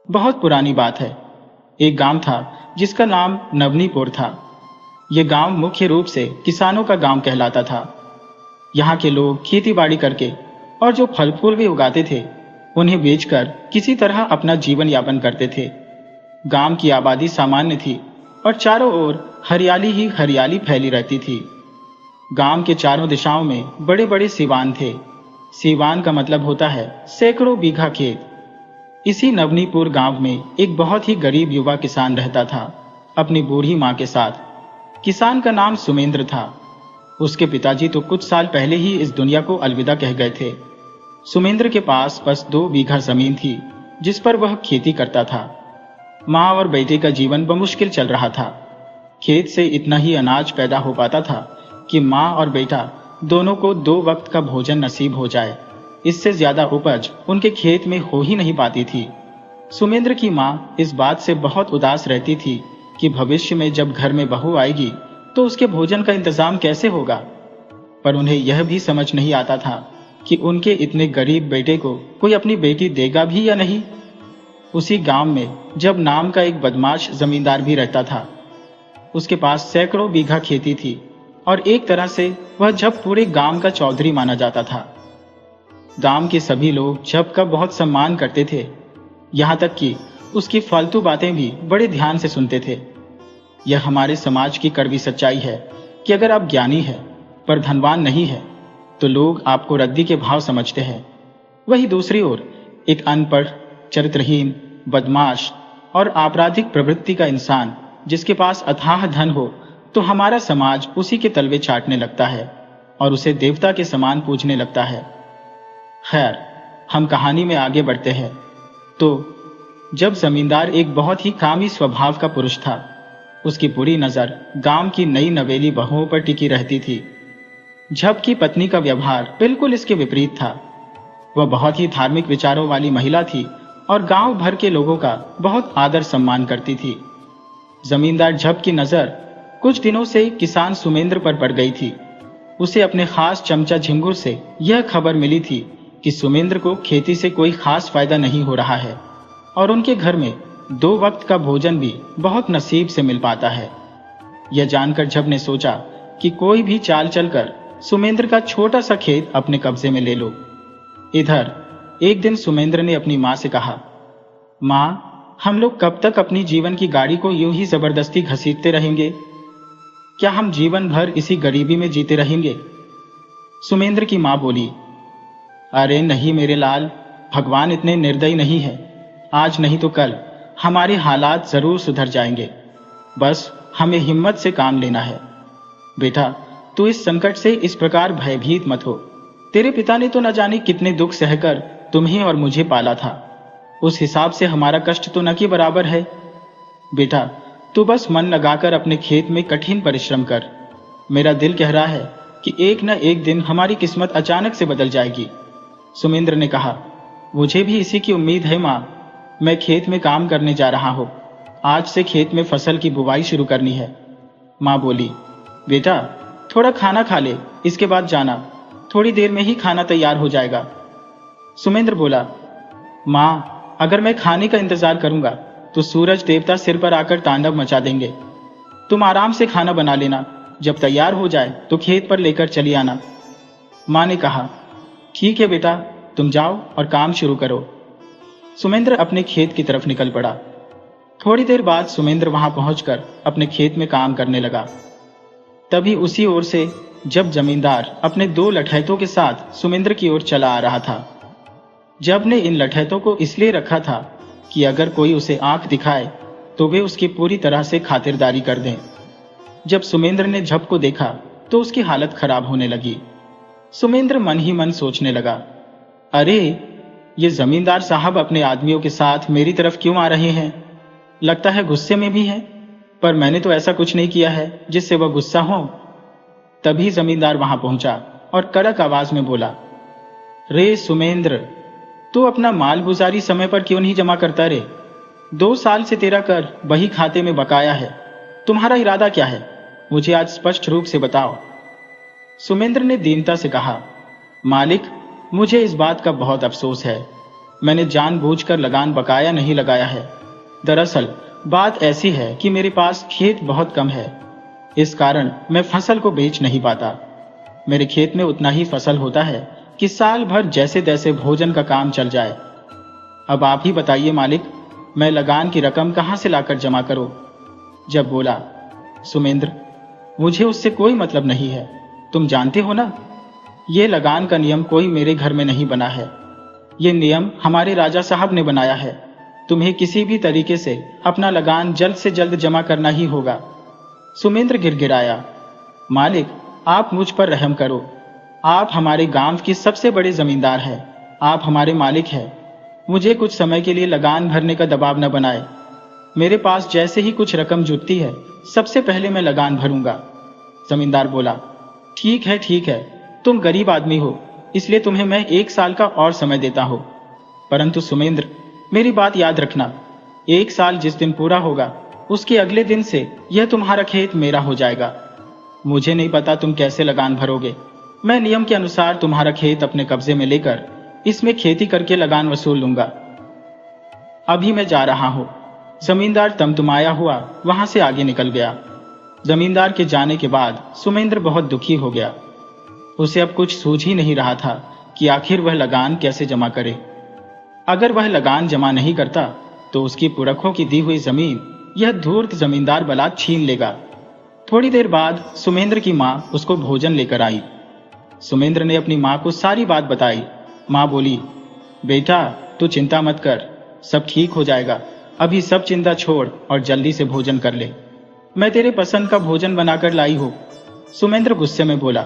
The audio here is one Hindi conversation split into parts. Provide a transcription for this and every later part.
बहुत पुरानी बात है। एक गांव था जिसका नाम नवनीपुर था। यह गांव मुख्य रूप से किसानों का गांव कहलाता था। यहाँ के लोग खेती बाड़ी करके और जो फल फूल भी उगाते थे उन्हें बेचकर किसी तरह अपना जीवन यापन करते थे। गांव की आबादी सामान्य थी और चारों ओर हरियाली ही हरियाली फैली रहती थी। गांव के चारों दिशाओं में बड़े बड़े सीवान थे। सीवान का मतलब होता है सैकड़ों बीघा खेत। इसी नवनीपुर गांव में एक बहुत ही गरीब युवा किसान रहता था, अपनी बूढ़ी मां के साथ। किसान का नाम सुमेंद्र था। उसके पिताजी तो कुछ साल पहले ही इस दुनिया को अलविदा कह गए थे। सुमेंद्र के पास बस 2 बीघा जमीन थी जिस पर वह खेती करता था। मां और बेटे का जीवन बमुश्किल चल रहा था। खेत से इतना ही अनाज पैदा हो पाता था कि मां और बेटा दोनों को 2 वक्त का भोजन नसीब हो जाए। इससे ज्यादा उपज उनके खेत में हो ही नहीं पाती थी। सुमेंद्र की मां इस बात से बहुत उदास रहती थी कि भविष्य में जब घर में बहू आएगी तो उसके भोजन का इंतजाम कैसे होगा। पर उन्हें यह भी समझ नहीं आता था कि उनके इतने गरीब बेटे को कोई अपनी बेटी देगा भी या नहीं। उसी गांव में जब नाम का एक बदमाश जमींदार भी रहता था। उसके पास सैकड़ों बीघा खेती थी और एक तरह से वह जब पूरे गांव का चौधरी माना जाता था। गांव के सभी लोग जब का बहुत सम्मान करते थे, यहाँ तक कि उसकी फालतू बातें भी बड़े ध्यान से सुनते थे। यह हमारे समाज की कड़वी सच्चाई है कि अगर आप ज्ञानी हैं पर धनवान नहीं है तो लोग आपको रद्दी के भाव समझते हैं। वही दूसरी ओर एक अनपढ़, चरित्रहीन, बदमाश और आपराधिक प्रवृत्ति का इंसान जिसके पास अथाह धन हो तो हमारा समाज उसी के तलवे चाटने लगता है और उसे देवता के समान पूजने लगता है। खैर, हम कहानी में आगे बढ़ते हैं। तो जब जमींदार एक बहुत ही कामी स्वभाव का पुरुष था, उसकी बुरी नजर गांव की नई नवेली बहुओं पर टिकी रहती थी। झप की पत्नी का व्यवहार बिल्कुल इसके विपरीत था। वह बहुत ही धार्मिक विचारों वाली महिला थी और गांव भर के लोगों का बहुत आदर सम्मान करती थी। जमींदार झप की नजर कुछ दिनों से किसान सुमेंद्र पर पड़ गई थी। उसे अपने खास चमचा झिंगुर से यह खबर मिली थी कि सुमेंद्र को खेती से कोई खास फायदा नहीं हो रहा है और उनके घर में 2 वक्त का भोजन भी बहुत नसीब से मिल पाता है। यह जानकर झप ने सोचा कि कोई भी चाल चलकर सुमेंद्र का छोटा सा खेत अपने कब्जे में ले लो। इधर एक दिन सुमेंद्र ने अपनी मां से कहा, मां, हम लोग कब तक अपनी जीवन की गाड़ी को यूं ही जबरदस्ती घसीटते रहेंगे? क्या हम जीवन भर इसी गरीबी में जीते रहेंगे? सुमेंद्र की मां बोली, अरे नहीं मेरे लाल, भगवान इतने निर्दयी नहीं है। आज नहीं तो कल हमारे हालात जरूर सुधर जाएंगे। बस हमें हिम्मत से काम लेना है। बेटा, तू इस संकट से इस प्रकार भयभीत मत हो। तेरे पिता ने तो न जाने कितने दुख सहकर तुम्हें और मुझे पाला था। उस हिसाब से हमारा कष्ट तो न के बराबर है। बेटा, तू बस मन लगाकर अपने खेत में कठिन परिश्रम कर। मेरा दिल कह रहा है कि एक न एक दिन हमारी किस्मत अचानक से बदल जाएगी। सुमेंद्र ने कहा, मुझे भी इसी की उम्मीद है मां। मैं खेत में काम करने जा रहा हूं। आज से खेत में फसल की बुवाई शुरू करनी है। मां बोली, बेटा थोड़ा खाना खा ले, इसके बाद जाना। थोड़ी देर में ही खाना तैयार हो जाएगा। सुमेंद्र बोला, मां, अगर मैं खाने का इंतजार करूंगा तो सूरज देवता सिर पर आकर तांडव मचा देंगे। तुम आराम से खाना बना लेना, जब तैयार हो जाए तो खेत पर लेकर चली आना। मां ने कहा, ठीक है बेटा, तुम जाओ और काम शुरू करो। सुमेंद्र अपने खेत की तरफ निकल पड़ा। थोड़ी देर बाद सुमेंद्र वहां पहुंचकर अपने खेत में काम करने लगा। तभी उसी ओर से जब जमींदार अपने 2 लठैतों के साथ सुमेंद्र की ओर चला आ रहा था। जब ने इन लठैतों को इसलिए रखा था कि अगर कोई उसे आंख दिखाए तो वे उसकी पूरी तरह से खातिरदारी कर दें। जब सुमेंद्र ने झप को देखा तो उसकी हालत खराब होने लगी। सुमेंद्र मन ही मन सोचने लगा, अरे ये जमींदार साहब अपने आदमियों के साथ मेरी तरफ क्यों आ रहे हैं? लगता है गुस्से में भी हैं, पर मैंने तो ऐसा कुछ नहीं किया है जिससे वह गुस्सा हो। तभी जमींदार वहां पहुंचा और कड़क आवाज में बोला, रे सुमेंद्र, तू अपना माल गुजारी समय पर क्यों नहीं जमा करता रे? 2 साल से तेरा कर वही खाते में बकाया है। तुम्हारा इरादा क्या है? मुझे आज स्पष्ट रूप से बताओ। सुमेंद्र ने दीनता से कहा, मालिक, मुझे इस बात का बहुत अफसोस है। मैंने जानबूझकर लगान बकाया नहीं लगाया है। दरअसल बात ऐसी है कि मेरे पास खेत बहुत कम है, इस कारण मैं फसल को बेच नहीं पाता। मेरे खेत में उतना ही फसल होता है कि साल भर जैसे तैसे भोजन का काम चल जाए। अब आप ही बताइए मालिक, मैं लगान की रकम कहां से लाकर जमा करूं? जब बोला, सुमेंद्र, मुझे उससे कोई मतलब नहीं है, तुम जानते हो ना, ये लगान का नियम कोई मेरे घर में नहीं बना है। ये नियम हमारे राजा साहब ने बनाया है। तुम्हें किसी भी तरीके से अपना लगान जल्द से जल्द जमा करना ही होगा। सुमेंद्र गिड़गिड़ाया, मालिक, आप मुझ पर रहम करो। आप हमारे गांव की सबसे बड़े जमींदार हैं, आप हमारे मालिक हैं। मुझे कुछ समय के लिए लगान भरने का दबाव न बनाए। मेरे पास जैसे ही कुछ रकम जुटती है, सबसे पहले मैं लगान भरूंगा। जमींदार बोला, ठीक है, तुम गरीब आदमी हो, इसलिए तुम्हें मैं 1 साल का और समय देता हूं। परंतु सुमेंद्र, मेरी बात याद रखना, 1 साल जिस दिन पूरा होगा, उसके अगले दिन से यह तुम्हारा खेत मेरा हो जाएगा। मुझे नहीं पता तुम कैसे लगान भरोगे। मैं नियम के अनुसार तुम्हारा खेत अपने कब्जे में लेकर इसमें खेती करके लगान वसूल लूंगा। अभी मैं जा रहा हूं। जमींदार तमतमाया हुआ वहां से आगे निकल गया। जमींदार के जाने के बाद सुमेंद्र बहुत दुखी हो गया। उसे अब कुछ सूझ ही नहीं रहा था कि आखिर वह लगान कैसे जमा करे। अगर वह लगान जमा नहीं करता तो उसकी पुरखों की दी हुई जमीन यह धूर्त जमींदार बलात् छीन लेगा। थोड़ी देर बाद सुमेंद्र की माँ उसको भोजन लेकर आई। सुमेंद्र ने अपनी माँ को सारी बात बताई। माँ बोली, बेटा, तू चिंता मत कर, सब ठीक हो जाएगा। अभी सब चिंता छोड़ और जल्दी से भोजन कर ले। मैं तेरे पसंद का भोजन बनाकर लाई हूँ। सुमेंद्र गुस्से में बोला,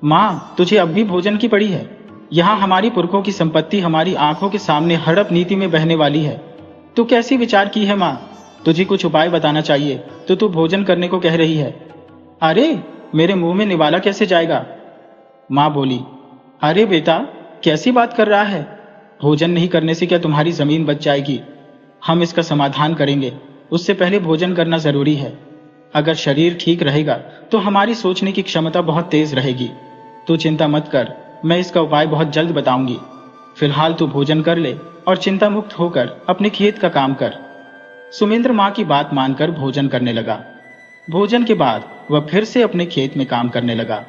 माँ, तुझे अब भी भोजन की पड़ी है? यहाँ हमारी पुरखों की संपत्ति हमारी आंखों के सामने हड़प नीति में बहने वाली है। तू कैसी विचार की है माँ? तुझे कुछ उपाय बताना चाहिए तो तू भोजन करने को कह रही है। अरे, मेरे मुंह में निवाला कैसे जाएगा? माँ बोली, अरे बेटा, कैसी बात कर रहा है? भोजन नहीं करने से क्या तुम्हारी जमीन बच जाएगी? हम इसका समाधान करेंगे, उससे पहले भोजन करना जरूरी है। अगर शरीर ठीक रहेगा तो हमारी सोचने की क्षमता बहुत तेज रहेगी। तू चिंता मत कर, मैं इसका उपाय बहुत जल्द बताऊंगी। फिलहाल तू भोजन कर ले और चिंता मुक्त होकर अपने खेत का काम कर। सुमेंद्र माँ की बात मानकर भोजन करने लगा। भोजन के बाद वह फिर से अपने खेत में काम करने लगा।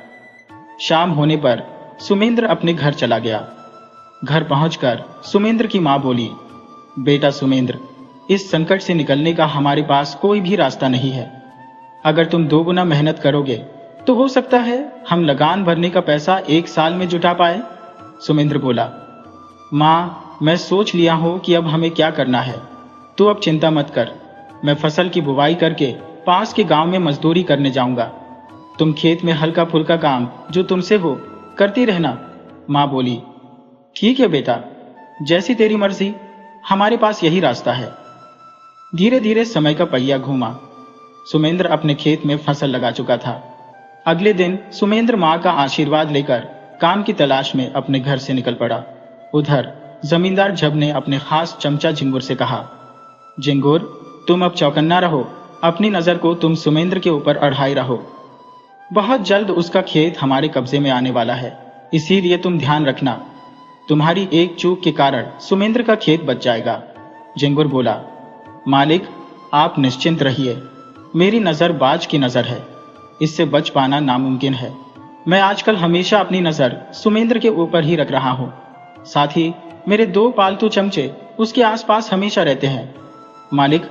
शाम होने पर सुमेंद्र अपने घर चला गया। घर पहुंचकर सुमेंद्र की माँ बोली, बेटा सुमेंद्र, इस संकट से निकलने का हमारे पास कोई भी रास्ता नहीं है। अगर तुम 2 गुना मेहनत करोगे तो हो सकता है हम लगान भरने का पैसा 1 साल में जुटा पाए। सुमेंद्र बोला, माँ, मैं सोच लिया हूं कि अब हमें क्या करना है। तू अब चिंता मत कर, मैं फसल की बुवाई करके पास के गांव में मजदूरी करने जाऊंगा। तुम खेत में हल्का फुल्का काम जो तुमसे हो करती रहना। माँ बोली, ठीक है बेटा, जैसी तेरी मर्जी, हमारे पास यही रास्ता है। धीरे धीरे समय का पहिया घूमा। सुमेंद्र अपने खेत में फसल लगा चुका था। अगले दिन सुमेंद्र माँ का आशीर्वाद लेकर काम की तलाश में अपने घर से निकल पड़ा। उधर जमींदार जब ने अपने खास चमचा झिंगुर से कहा, झिंगुर, तुम अब चौकन्ना रहो, अपनी नजर को तुम सुमेंद्र के ऊपर अढ़ाए रहो। बहुत जल्द उसका खेत हमारे कब्जे में आने वाला है, इसीलिए तुम ध्यान रखना। तुम्हारी एक चूक के कारण सुमेंद्र का खेत बच जाएगा। झिंगुर बोला, मालिक, आप निश्चिंत रहिए, मेरी नजर बाज की नजर है, इससे बच पाना नामुमकिन है। मैं आजकल हमेशा अपनी नजर सुमेंद्र के ऊपर ही रख रहा हूं। साथ ही मेरे 2 पालतू चमचे उसके आसपास हमेशा रहते हैं। मालिक,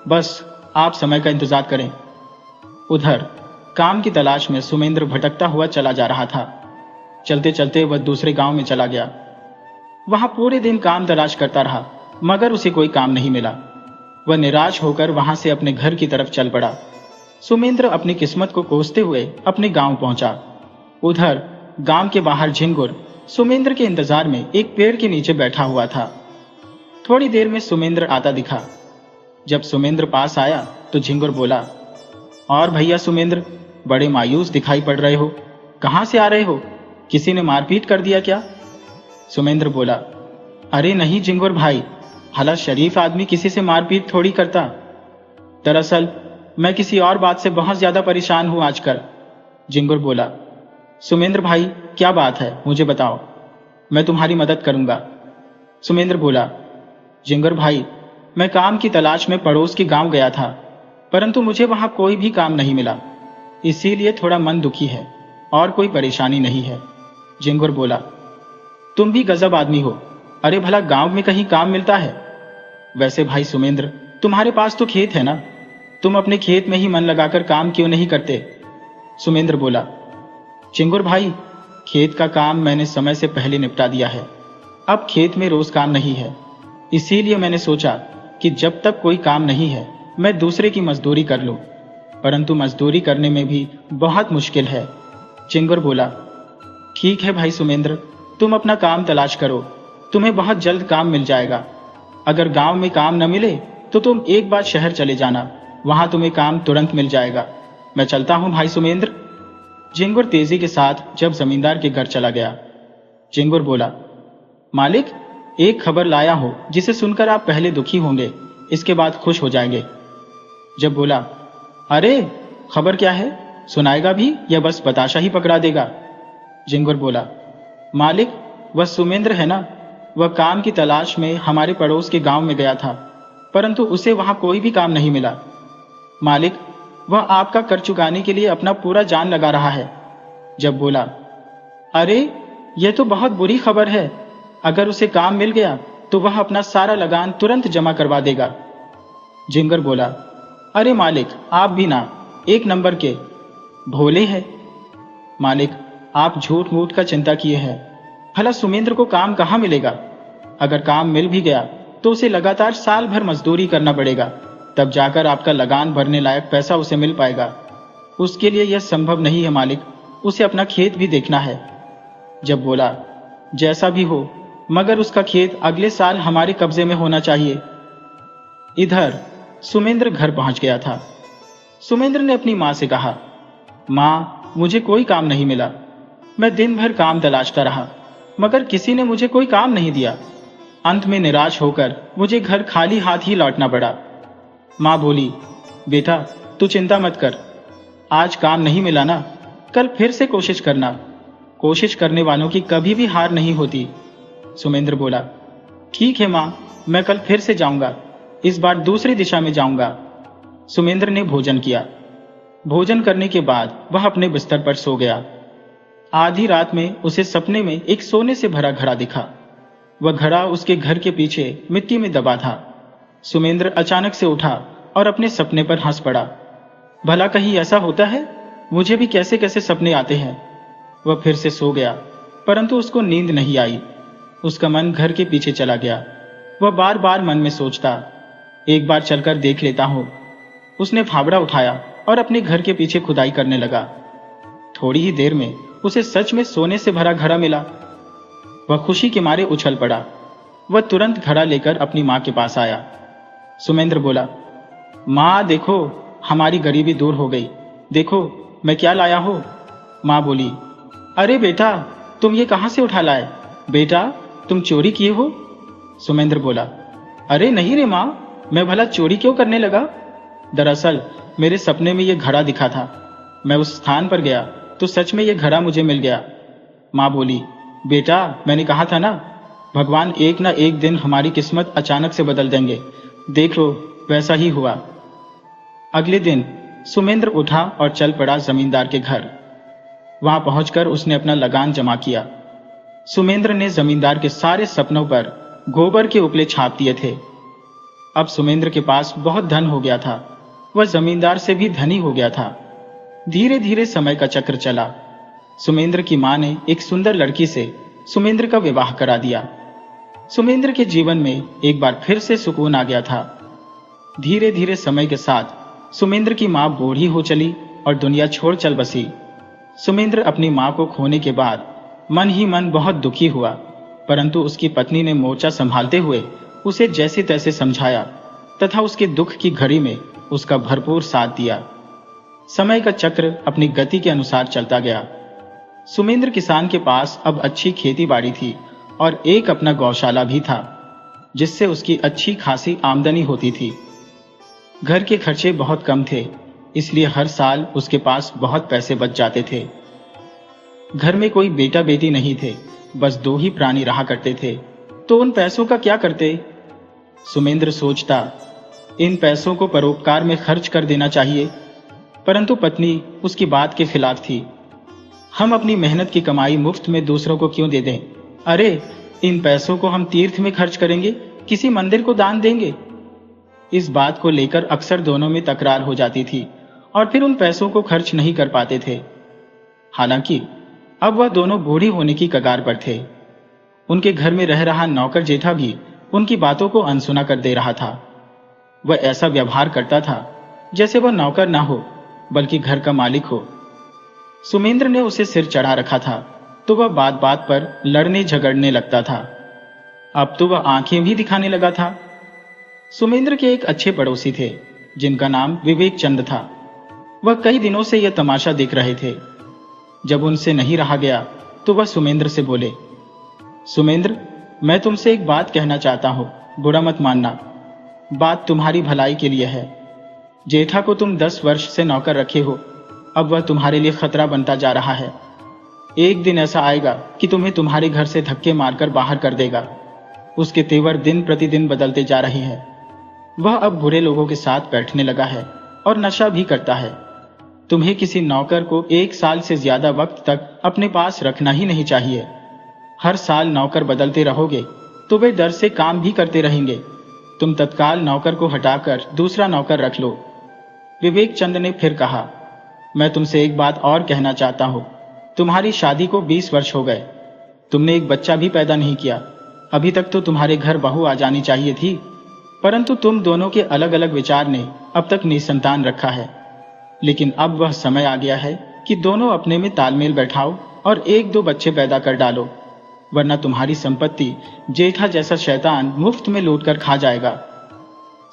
बस आप समय का इंतजार करें। उधर काम की तलाश में सुमेंद्र भटकता हुआ चला जा रहा था। चलते चलते वह दूसरे गांव में चला गया। वहां पूरे दिन काम तलाश करता रहा, मगर उसे कोई काम नहीं मिला। वह निराश होकर वहां से अपने घर की तरफ चल पड़ा। सुमेंद्र अपनी किस्मत को कोसते हुए अपने गांव पहुंचा। उधर गांव के बाहर झिंगुर सुमेंद्र के इंतजार में एक पेड़ के नीचे बैठा हुआ था। थोड़ी देर में सुमेंद्र आता दिखा। जब सुमेंद्र पास आया तो झिंगुर बोला, और भैया सुमेंद्र, बड़े मायूस दिखाई पड़ रहे हो, कहां से आ रहे हो? किसी ने मारपीट कर दिया क्या? सुमेंद्र बोला, अरे नहीं झिंगुर भाई, भला शरीफ आदमी किसी से मारपीट थोड़ी करता। दरअसल मैं किसी और बात से बहुत ज्यादा परेशान हूं आजकल। झिंगुर बोला, सुमेंद्र भाई, क्या बात है, मुझे बताओ, मैं तुम्हारी मदद करूंगा। सुमेंद्र बोला, जिंगर भाई, मैं काम की तलाश में पड़ोस के गांव गया था, परंतु मुझे वहां कोई भी काम नहीं मिला, इसीलिए थोड़ा मन दुखी है, और कोई परेशानी नहीं है। जिंगुर बोला, तुम भी गजब आदमी हो। अरे भला गांव में कहीं काम मिलता है? वैसे भाई सुमेंद्र, तुम्हारे पास तो खेत है ना, तुम अपने खेत में ही मन लगाकर काम क्यों नहीं करते? सुमेंद्र बोला, चिंगुर भाई, खेत का काम मैंने समय से पहले निपटा दिया है। अब खेत में रोज काम नहीं है, इसीलिए मैंने सोचा कि जब तक कोई काम नहीं है मैं दूसरे की मजदूरी कर लूं, परंतु मजदूरी करने में भी बहुत मुश्किल है। चिंगुर बोला, ठीक है भाई सुमेंद्र, तुम अपना काम तलाश करो, तुम्हें बहुत जल्द काम मिल जाएगा। अगर गांव में काम न मिले तो तुम एक बार शहर चले जाना, वहां तुम्हें काम तुरंत मिल जाएगा। मैं चलता हूं भाई सुमेंद्र। जिंगुर तेजी के साथ जब जमींदार के घर चला गया। जिंगुर बोला, मालिक, एक खबर लाया हो जिसे सुनकर आप पहले दुखी होंगे, इसके बाद खुश हो जाएंगे। जब बोला, अरे खबर क्या है, सुनाएगा भी या बस बताशा ही पकड़ा देगा? जिंगुर बोला, मालिक, वह सुमेंद्र है ना, वह काम की तलाश में हमारे पड़ोस के गांव में गया था, परंतु उसे वहां कोई भी काम नहीं मिला। मालिक, वह आपका कर चुकाने के लिए अपना पूरा जान लगा रहा है। जब बोला, अरे यह तो बहुत बुरी खबर है, अगर उसे काम मिल गया तो वह अपना सारा लगान तुरंत जमा करवा देगा। जिंगर बोला, अरे मालिक, आप भी ना, एक नंबर के भोले हैं। मालिक, आप झूठ मूठ का चिंता किए हैं, भला सुमेंद्र को काम कहाँ मिलेगा? अगर काम मिल भी गया तो उसे लगातार साल भर मजदूरी करना पड़ेगा, तब जाकर आपका लगान भरने लायक पैसा उसे मिल पाएगा। उसके लिए यह संभव नहीं है मालिक, उसे अपना खेत भी देखना है। जब बोला, जैसा भी हो, मगर उसका खेत अगले साल हमारे कब्जे में होना चाहिए। इधर सुमेंद्र घर पहुंच गया था। सुमेंद्र ने अपनी मां से कहा, मां, मुझे कोई काम नहीं मिला, मैं दिन भर काम तलाशता रहा, मगर किसी ने मुझे कोई काम नहीं दिया। अंत में निराश होकर मुझे घर खाली हाथ ही लौटना पड़ा। मां बोली, बेटा तू चिंता मत कर, आज काम नहीं मिला ना, कल फिर से कोशिश करना, कोशिश करने वालों की कभी भी हार नहीं होती। सुमेंद्र बोला, ठीक है मां, मैं कल फिर से जाऊंगा, इस बार दूसरी दिशा में जाऊंगा। सुमेंद्र ने भोजन किया। भोजन करने के बाद वह अपने बिस्तर पर सो गया। आधी रात में उसे सपने में एक सोने से भरा घड़ा दिखा। वह घड़ा उसके घर के पीछे मिट्टी में दबा था। सुमेंद्र अचानक से उठा और अपने सपने पर हंस पड़ा। भला कहीं ऐसा होता है? मुझे भी कैसे कैसे सपने आते हैं। वह फिर से सो गया, परंतु उसको नींद नहीं आई। उसका मन घर के पीछे चला गया। वह बार बार मन में सोचता, एक बार चलकर देख लेता हूं। उसने फावड़ा उठाया और अपने घर के पीछे खुदाई करने लगा। थोड़ी ही देर में उसे सच में सोने से भरा घड़ा मिला। वह खुशी के मारे उछल पड़ा। वह तुरंत घड़ा लेकर अपनी मां के पास आया। सुमेंद्र बोला, मां देखो, हमारी गरीबी दूर हो गई, देखो मैं क्या लाया हूं। मां बोली, अरे बेटा, तुम ये कहां से उठा लाए? बेटा, तुम चोरी किए हो? सुमेंद्र बोला, अरे नहीं रे मां, मैं भला चोरी क्यों करने लगा? दरअसल मेरे सपने में यह घड़ा दिखा था। मैं उस स्थान पर गया तो सच में यह घड़ा मुझे मिल गया। मां बोली, बेटा, मैंने कहा था ना, भगवान एक ना एक दिन हमारी किस्मत अचानक से बदल देंगे। देख लो, वैसा ही हुआ। अगले दिन सुमेंद्र उठा और चल पड़ा जमींदार के घर। वहां पहुंचकर उसने अपना लगान जमा किया। सुमेंद्र ने जमींदार के सारे सपनों पर गोबर के उपले छाप दिए थे। अब सुमेंद्र के पास बहुत धन हो गया था। वह जमींदार से भी धनी हो गया था। धीरे धीरे समय का चक्र चला। सुमेंद्र की मां ने एक सुंदर लड़की से सुमेंद्र का विवाह करा दिया। सुमेंद्र के जीवन में एक बार फिर से सुकून आ गया था। धीरे धीरे समय के साथ सुमेंद्र की मां बूढ़ी हो चली और दुनिया छोड़ चल बसी। सुमेंद्र अपनी मां को खोने के बाद मन ही मन बहुत दुखी हुआ, परंतु उसकी पत्नी ने मोर्चा संभालते हुए उसे जैसे तैसे समझाया तथा उसके दुख की घड़ी में उसका भरपूर साथ दिया। समय का चक्र अपनी गति के अनुसार चलता गया। सुमेंद्र किसान के पास अब अच्छी खेती बाड़ी थी और एक अपना गौशाला भी था, जिससे उसकी अच्छी खासी आमदनी होती थी। घर के खर्चे बहुत कम थे, इसलिए हर साल उसके पास बहुत पैसे बच जाते थे। घर में कोई बेटा बेटी नहीं थे, बस 2 ही प्राणी रहा करते थे, तो उन पैसों का क्या करते? सुमेंद्र सोचता, इन पैसों को परोपकार में खर्च कर देना चाहिए, परंतु पत्नी उसकी बात के खिलाफ थी। हम अपनी मेहनत की कमाई मुफ्त में दूसरों को क्यों दे दें? अरे, इन पैसों को हम तीर्थ में खर्च करेंगे, किसी मंदिर को दान देंगे। इस बात को लेकर अक्सर दोनों में तकरार हो जाती थी और फिर उन पैसों को खर्च नहीं कर पाते थे। हालांकि अब वह दोनों बूढ़ी होने की कगार पर थे। उनके घर में रह रहा नौकर जेठा भी उनकी बातों को अनसुना कर दे रहा था। वह ऐसा व्यवहार करता था जैसे वह नौकर ना हो बल्कि घर का मालिक हो। सुमेंद्र ने उसे सिर चढ़ा रखा था तो वह बात बात पर लड़ने झगड़ने लगता था। अब तो वह आंखें भी दिखाने लगा था। सुमेंद्र के एक अच्छे पड़ोसी थे जिनका नाम विवेक चंद था। वह कई दिनों से यह तमाशा देख रहे थे। जब उनसे नहीं रहा गया तो वह सुमेंद्र से बोले, सुमेंद्र, मैं तुमसे एक बात कहना चाहता हूं, बुरा मत मानना। बात तुम्हारी भलाई के लिए है। जेठा को तुम 10 वर्ष से नौकर रखे हो, अब वह तुम्हारे लिए खतरा बनता जा रहा है। एक दिन ऐसा आएगा कि तुम्हें तुम्हारे घर से धक्के मारकर बाहर कर देगा। उसके तेवर दिन प्रतिदिन बदलते जा रहे हैं। वह अब बुरे लोगों के साथ बैठने लगा है और नशा भी करता है। तुम्हें किसी नौकर को 1 साल से ज्यादा वक्त तक अपने पास रखना ही नहीं चाहिए। हर साल नौकर बदलते रहोगे तो वे डर से काम भी करते रहेंगे। तुम तत्काल नौकर को हटाकर दूसरा नौकर रख लो। विवेक चंद ने फिर कहा, मैं तुमसे एक बात और कहना चाहता हूं। तुम्हारी शादी को 20 वर्ष हो गए। तुमने एक बच्चा भी पैदा नहीं किया। अभी तक तो तुम्हारे घर बहू आ जानी चाहिए थी, परंतु तुम दोनों के अलग अलग विचार ने अब तक निसंतान रखा है। लेकिन अब वह समय आ गया है कि दोनों अपने में तालमेल बैठाओ और 1-2 बच्चे पैदा कर डालो, वरना तुम्हारी संपत्ति जेठा जैसा शैतान मुफ्त में लूट कर खा जाएगा।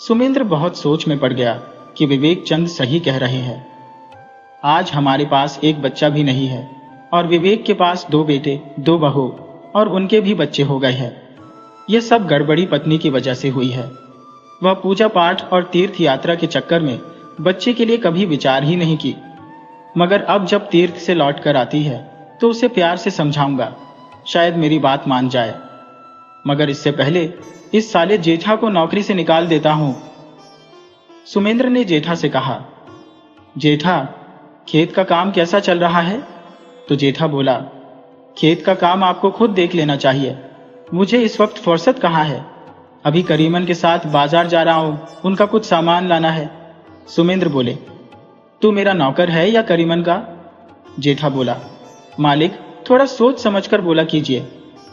सुमेंद्र बहुत सोच में पड़ गया कि विवेक चंद सही कह रहे हैं। आज हमारे पास एक बच्चा भी नहीं है और विवेक के पास 2 बेटे, 2 बहू और उनके भी बच्चे हो गए हैं। यह सब गड़बड़ी पत्नी की वजह से हुई है। वह पूजा पाठ और तीर्थ यात्रा के चक्कर में बच्चे के लिए कभी विचार ही नहीं की। मगर अब जब तीर्थ से लौट कर आती है तो उसे प्यार से समझाऊंगा, शायद मेरी बात मान जाए। मगर इससे पहले इस साले जेठा को नौकरी से निकाल देता हूं। सुमेंद्र ने जेठा से कहा, जेठा, खेत का काम कैसा चल रहा है? तो जेठा बोला, खेत का काम आपको खुद देख लेना चाहिए। मुझे इस वक्त फुर्सत कहाँ है? अभी करीमन के साथ बाजार जा रहा हूं, उनका कुछ सामान लाना है। सुमेंद्र बोले, तू मेरा नौकर है या करीमन का? जेठा बोला, मालिक, थोड़ा सोच समझकर बोला कीजिए।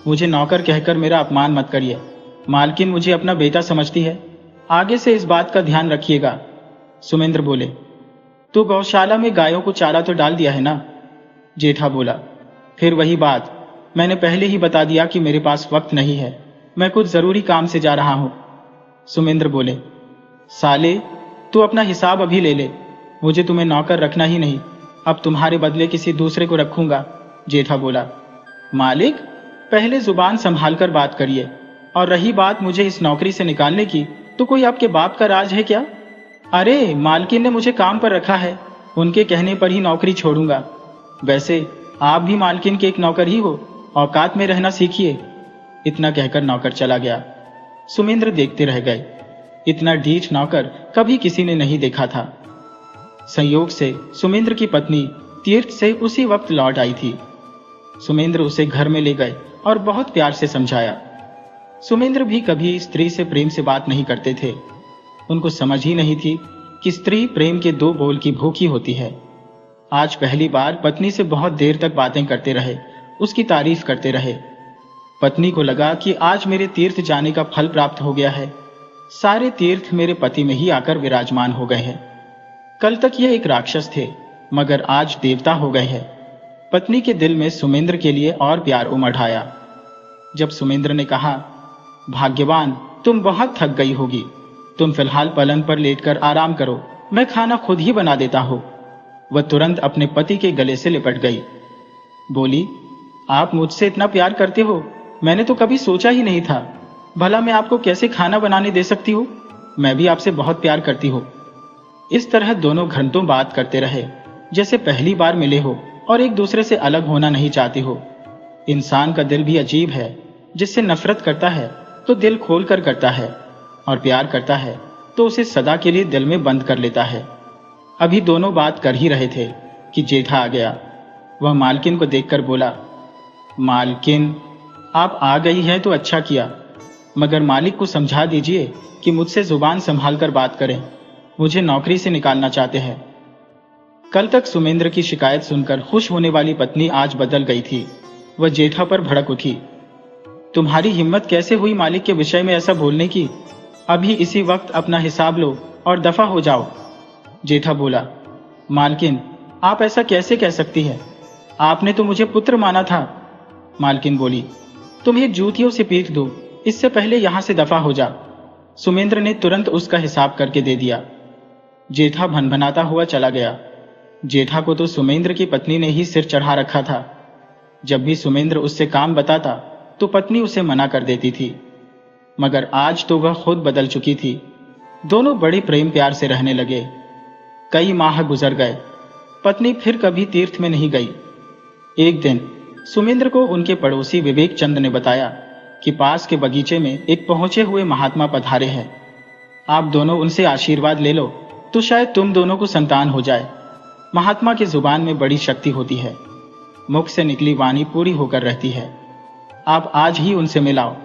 मुझे नौकर कहकर मेरा अपमान मत करिए। मालकिन मुझे अपना बेटा समझती है। आगे से इस बात का ध्यान रखिएगा। सुमेंद्र बोले, तू गौशाला में गायों को चारा तो डाल दिया है ना? जेठा बोला, फिर वही बात, मैंने पहले ही बता दिया कि मेरे पास वक्त नहीं है, मैं कुछ जरूरी काम से जा रहा हूं। सुमेंद्र बोले, साले, तू अपना हिसाब अभी ले ले। मुझे तुम्हें नौकर रखना ही नहीं, अब तुम्हारे बदले किसी दूसरे को रखूंगा। जेठा बोला, मालिक, पहले जुबान संभाल कर बात करिए। और रही बात मुझे इस नौकरी से निकालने की, तो कोई आपके बाप का राज है क्या? अरे, मालकिन ने मुझे काम पर रखा है, उनके कहने पर ही नौकरी छोड़ूंगा। वैसे आप भी मालकिन के एक नौकर ही हो, औकात में रहना सीखिए। इतना कहकर नौकर चला गया। सुमेंद्र देखते रह गए। इतना ढीठ नौकर कभी किसी ने नहीं देखा था। संयोग से सुमेंद्र की पत्नी तीर्थ से उसी वक्त लौट आई थी। सुमेंद्र उसे घर में ले गए और बहुत प्यार से समझाया। सुमेंद्र भी कभी स्त्री से प्रेम से बात नहीं करते थे। उनको समझ ही नहीं थी कि स्त्री प्रेम के 2 बोल की भूखी होती है। आज पहली बार पत्नी से बहुत देर तक बातें करते रहे, उसकी तारीफ करते रहे। पत्नी को लगा कि आज मेरे तीर्थ जाने का फल प्राप्त हो गया है। सारे तीर्थ मेरे पति में ही आकर विराजमान हो गए हैं। कल तक ये एक राक्षस थे, मगर आज देवता हो गए हैं। पत्नी के दिल में सुमेंद्र के लिए और प्यार उमड़ आया। जब सुमेंद्र ने कहा, भाग्यवान, तुम बहुत थक गई होगी, तुम फिलहाल पलंग पर लेटकर आराम करो, मैं खाना खुद ही बना देता हूं। वह तुरंत अपने पति के गले से लिपट गई। बोली, आप मुझसे इतना प्यार करते हो, मैंने तो कभी सोचा ही नहीं था। भला मैं आपको कैसे खाना बनाने दे सकती हूँ? मैं भी आपसे बहुत प्यार करती हूँ। इस तरह दोनों घंटों बात करते रहे, जैसे पहली बार मिले हो और एक दूसरे से अलग होना नहीं चाहते हो। इंसान का दिल भी अजीब है। कल तक ये एक राक्षस थे, मगर आज देवता हो गए हैं। पत्नी को लगा कि आज मेरे तीर्थ जाने का फल प्राप्त हो गया है। सारे तीर्थ मेरे पति में ही आकर विराजमान हो गए हैं। जिससे नफरत करता है तो दिल खोल कर करता है, और प्यार करता है तो उसे सदा के लिए दिल में बंद कर लेता है। अभी दोनों बात कर ही रहे थे कि जेठा आ गया। वह मालकिन को देखकर बोला, मालकिन, आप आ गई हैं तो अच्छा किया, मगर मालिक को समझा दीजिए कि मुझसे जुबान संभाल कर बात करें, मुझे नौकरी से निकालना चाहते हैं। कल तक सुमेंद्र की शिकायत सुनकर खुश होने वाली पत्नी आज बदल गई थी। वह जेठा पर भड़क उठी। तुम्हारी हिम्मत कैसे हुई मालिक के विषय में ऐसा बोलने की? अभी इसी वक्त अपना हिसाब लो और दफा हो जाओ। जेठा बोला, मालकिन, आप ऐसा कैसे कह सकती है? आपने तो मुझे पुत्र माना था। मालकिन बोली, तुम्हें जूतियों से पीट दो, इससे पहले यहां से दफा हो जा। सुमेंद्र ने तुरंत उसका हिसाब करके दे दिया। जेठा भनभनाता हुआ चला गया। जेठा को तो सुमेंद्र की पत्नी ने ही सिर चढ़ा रखा था। जब भी सुमेंद्र उससे काम बताता तो पत्नी उसे मना कर देती थी, मगर आज तो वह खुद बदल चुकी थी। दोनों बड़े प्रेम प्यार से रहने लगे। कई माह गुजर गए। पत्नी फिर कभी तीर्थ में नहीं गई। एक दिन सुमेंद्र को उनके पड़ोसी विवेक चंद ने बताया कि पास के बगीचे में एक पहुंचे हुए महात्मा पधारे हैं। आप दोनों उनसे आशीर्वाद ले लो तो शायद तुम दोनों को संतान हो जाए। महात्मा की जुबान में बड़ी शक्ति होती है, मुख से निकली वाणी पूरी होकर रहती है। आप आज ही उनसे मिलाओ।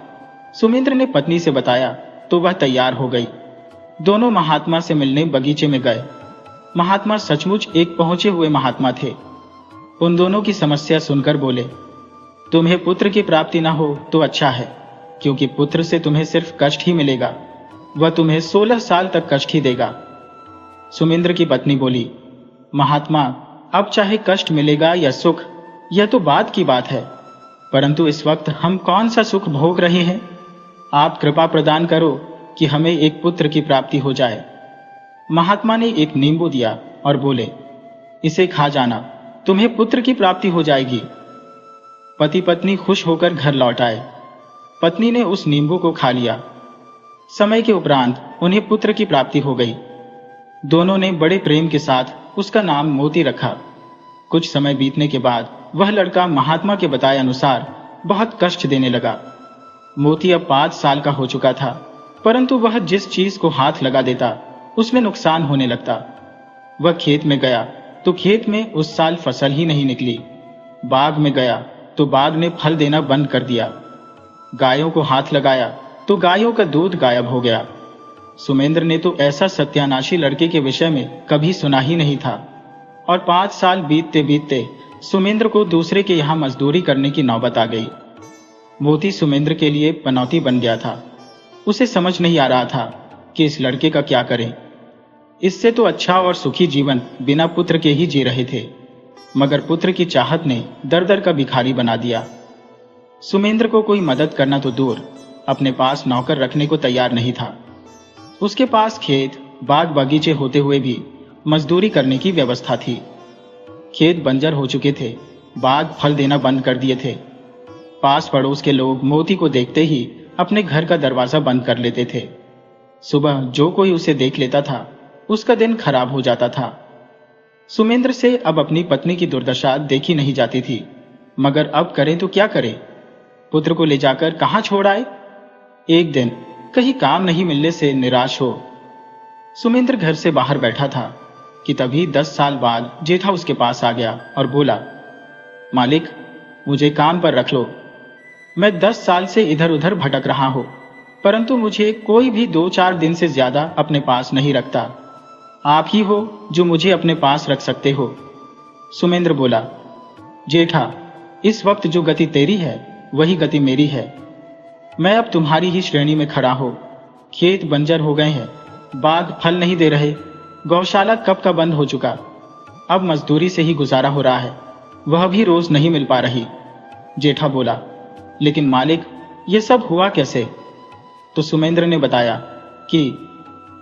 सुमेंद्र ने पत्नी से बताया तो वह तैयार हो गई। दोनों महात्मा से मिलने बगीचे में गए। महात्मा सचमुच एक पहुंचे हुए महात्मा थे। उन दोनों की समस्या सुनकर बोले, तुम्हें पुत्र की प्राप्ति न हो तो अच्छा है, क्योंकि पुत्र से तुम्हें सिर्फ कष्ट ही मिलेगा। वह तुम्हें 16 साल तक कष्ट ही देगा। सुमेंद्र की पत्नी बोली, महात्मा, अब चाहे कष्ट मिलेगा या सुख, यह तो बाद की बात है, परंतु इस वक्त हम कौन सा सुख भोग रहे हैं? आप कृपा प्रदान करो कि हमें एक पुत्र की प्राप्ति हो जाए। महात्मा ने एक नींबू दिया और बोले, इसे खा जाना, तुम्हें पुत्र की प्राप्ति हो जाएगी। पति पत्नी खुश होकर घर लौट आए। पत्नी ने उस नींबू को खा लिया। समय के उपरांत उन्हें पुत्र की प्राप्ति हो गई। दोनों ने बड़े प्रेम के साथ उसका नाम मोती रखा। कुछ समय बीतने के बाद वह लड़का महात्मा के बताए अनुसार बहुत कष्ट देने लगा। मोती अब 5 साल का हो चुका था, परंतु वह जिस चीज को हाथ लगा देता उसमें नुकसान होने लगता। वह खेत में गया तो खेत में उस साल फसल ही नहीं निकली। बाग में गया तो बाग ने फल देना बंद कर दिया। गायों को हाथ लगाया तो गायों का दूध गायब हो गया। सुमेंद्र ने तो ऐसा सत्यानाशी लड़के के विषय में कभी सुना ही नहीं था। और 5 साल बीतते बीतते सुमेंद्र को दूसरे के यहां मजदूरी करने की नौबत आ गई। मोती सुमेंद्र के लिए पनौती बन गया था। उसे समझ नहीं आ रहा था कि इस लड़के का क्या करें। इससे तो अच्छा और सुखी जीवन बिना पुत्र के ही जी रहे थे, मगर पुत्र की चाहत ने दर दर का भिखारी बना दिया। सुमेंद्र को कोई मदद करना तो दूर, अपने पास नौकर रखने को तैयार नहीं था। उसके पास खेत बाग बगीचे होते हुए भी मजदूरी करने की व्यवस्था थी। खेत बंजर हो चुके थे, बाग फल देना बंद कर दिए थे। पास पड़ोस के लोग मोती को देखते ही अपने घर का दरवाजा बंद कर लेते थे। सुबह जो कोई उसे देख लेता था उसका दिन खराब हो जाता था। सुमेंद्र से अब अपनी पत्नी की दुर्दशा देखी नहीं जाती थी, मगर अब करें तो क्या करें? पुत्र को ले जाकर कहां छोड़ आए? एक दिन कहीं काम नहीं मिलने से निराश हो सुमेंद्र घर से बाहर बैठा था कि तभी 10 साल बाद जेठा उसके पास आ गया और बोला, मालिक, मुझे काम पर रख लो। मैं 10 साल से इधर उधर भटक रहा हूं, परंतु मुझे कोई भी 2-4 दिन से ज्यादा अपने पास नहीं रखता। आप ही हो जो मुझे अपने पास रख सकते हो। सुमेंद्र बोला, जेठा, इस वक्त जो गति तेरी है वही गति मेरी है। मैं अब तुम्हारी ही श्रेणी में खड़ा हो। खेत बंजर हो गए हैं, बाग फल नहीं दे रहे, गौशाला कब का बंद हो चुका। अब मजदूरी से ही गुजारा हो रहा है, वह भी रोज नहीं मिल पा रही। जेठा बोला, लेकिन मालिक, यह सब हुआ कैसे? तो सुमेंद्र ने बताया कि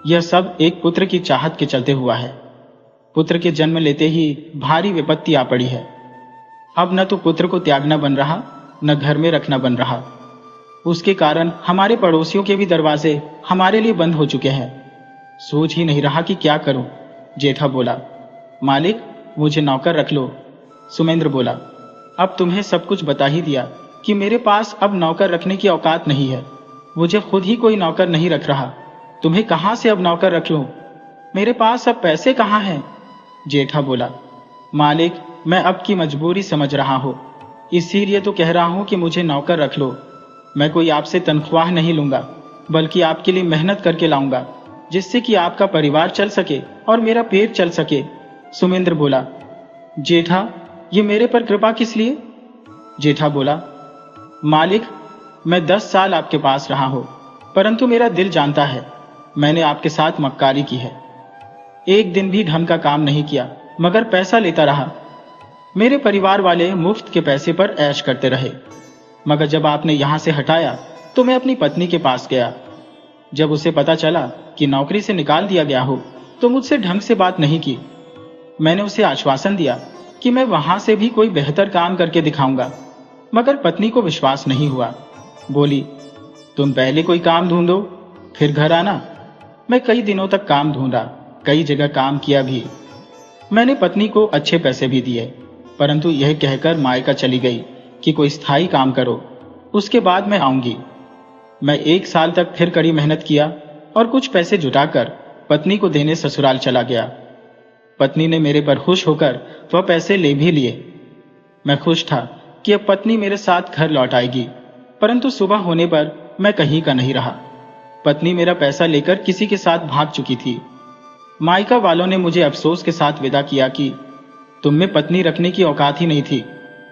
यह सब एक पुत्र की चाहत के चलते हुआ है। पुत्र के जन्म लेते ही भारी विपत्ति आ पड़ी है। अब न तो पुत्र को त्यागना बन रहा, न घर में रखना बन रहा। उसके कारण हमारे पड़ोसियों के भी दरवाजे हमारे लिए बंद हो चुके हैं। सोच ही नहीं रहा कि क्या करूं। जेठा बोला, मालिक, मुझे नौकर रख लो। सुमेंद्र बोला, अब तुम्हें सब कुछ बता ही दिया, कि मेरे पास अब नौकर रखने की औकात नहीं है। मुझे खुद ही कोई नौकर नहीं रख रहा, तुम्हें कहां से अब नौकर रख लूं? मेरे पास अब पैसे कहां हैं? जेठा बोला, मालिक, मैं अब की मजबूरी समझ रहा हूं, इसीलिए तो कह रहा हूं कि मुझे नौकर रख लो। मैं कोई आपसे तनख्वाह नहीं लूंगा, बल्कि आपके लिए मेहनत करके लाऊंगा, जिससे कि आपका परिवार चल सके और मेरा पेट चल सके। सुमेंद्र बोला, जेठा, ये मेरे पर कृपा किस लिए? जेठा बोला, मालिक, मैं 10 साल आपके पास रहा हूं, परंतु मेरा दिल जानता है मैंने आपके साथ मक्कारी की है। एक दिन भी ढंग का काम नहीं किया, मगर पैसा लेता रहा। मेरे परिवार वाले मुफ्त के पैसे पर ऐश करते रहे, मगर जब आपने यहां से हटाया तो मैं अपनी पत्नी के पास गया। जब उसे पता चला कि नौकरी से निकाल दिया गया हो, तो मुझसे ढंग से बात नहीं की। मैंने उसे आश्वासन दिया कि मैं वहां से भी कोई बेहतर काम करके दिखाऊंगा, मगर पत्नी को विश्वास नहीं हुआ। बोली, तुम पहले कोई काम ढूंढो, फिर घर आना। मैं कई दिनों तक काम ढूंढा, कई जगह काम किया भी। मैंने पत्नी को अच्छे पैसे भी दिए, परंतु यह कहकर मायका चली गई कि कोई स्थायी काम करो, उसके बाद मैं आऊंगी। मैं 1 साल तक फिर कड़ी मेहनत किया और कुछ पैसे जुटाकर पत्नी को देने ससुराल चला गया। पत्नी ने मेरे पर खुश होकर वह पैसे ले भी लिए। मैं खुश था कि अब पत्नी मेरे साथ घर लौट आएगी, परंतु सुबह होने पर मैं कहीं का नहीं रहा। पत्नी मेरा पैसा लेकर किसी के साथ भाग चुकी थी। मायका वालों ने मुझे अफसोस के साथ विदा किया कि तुम में पत्नी रखने की औकात ही नहीं थी,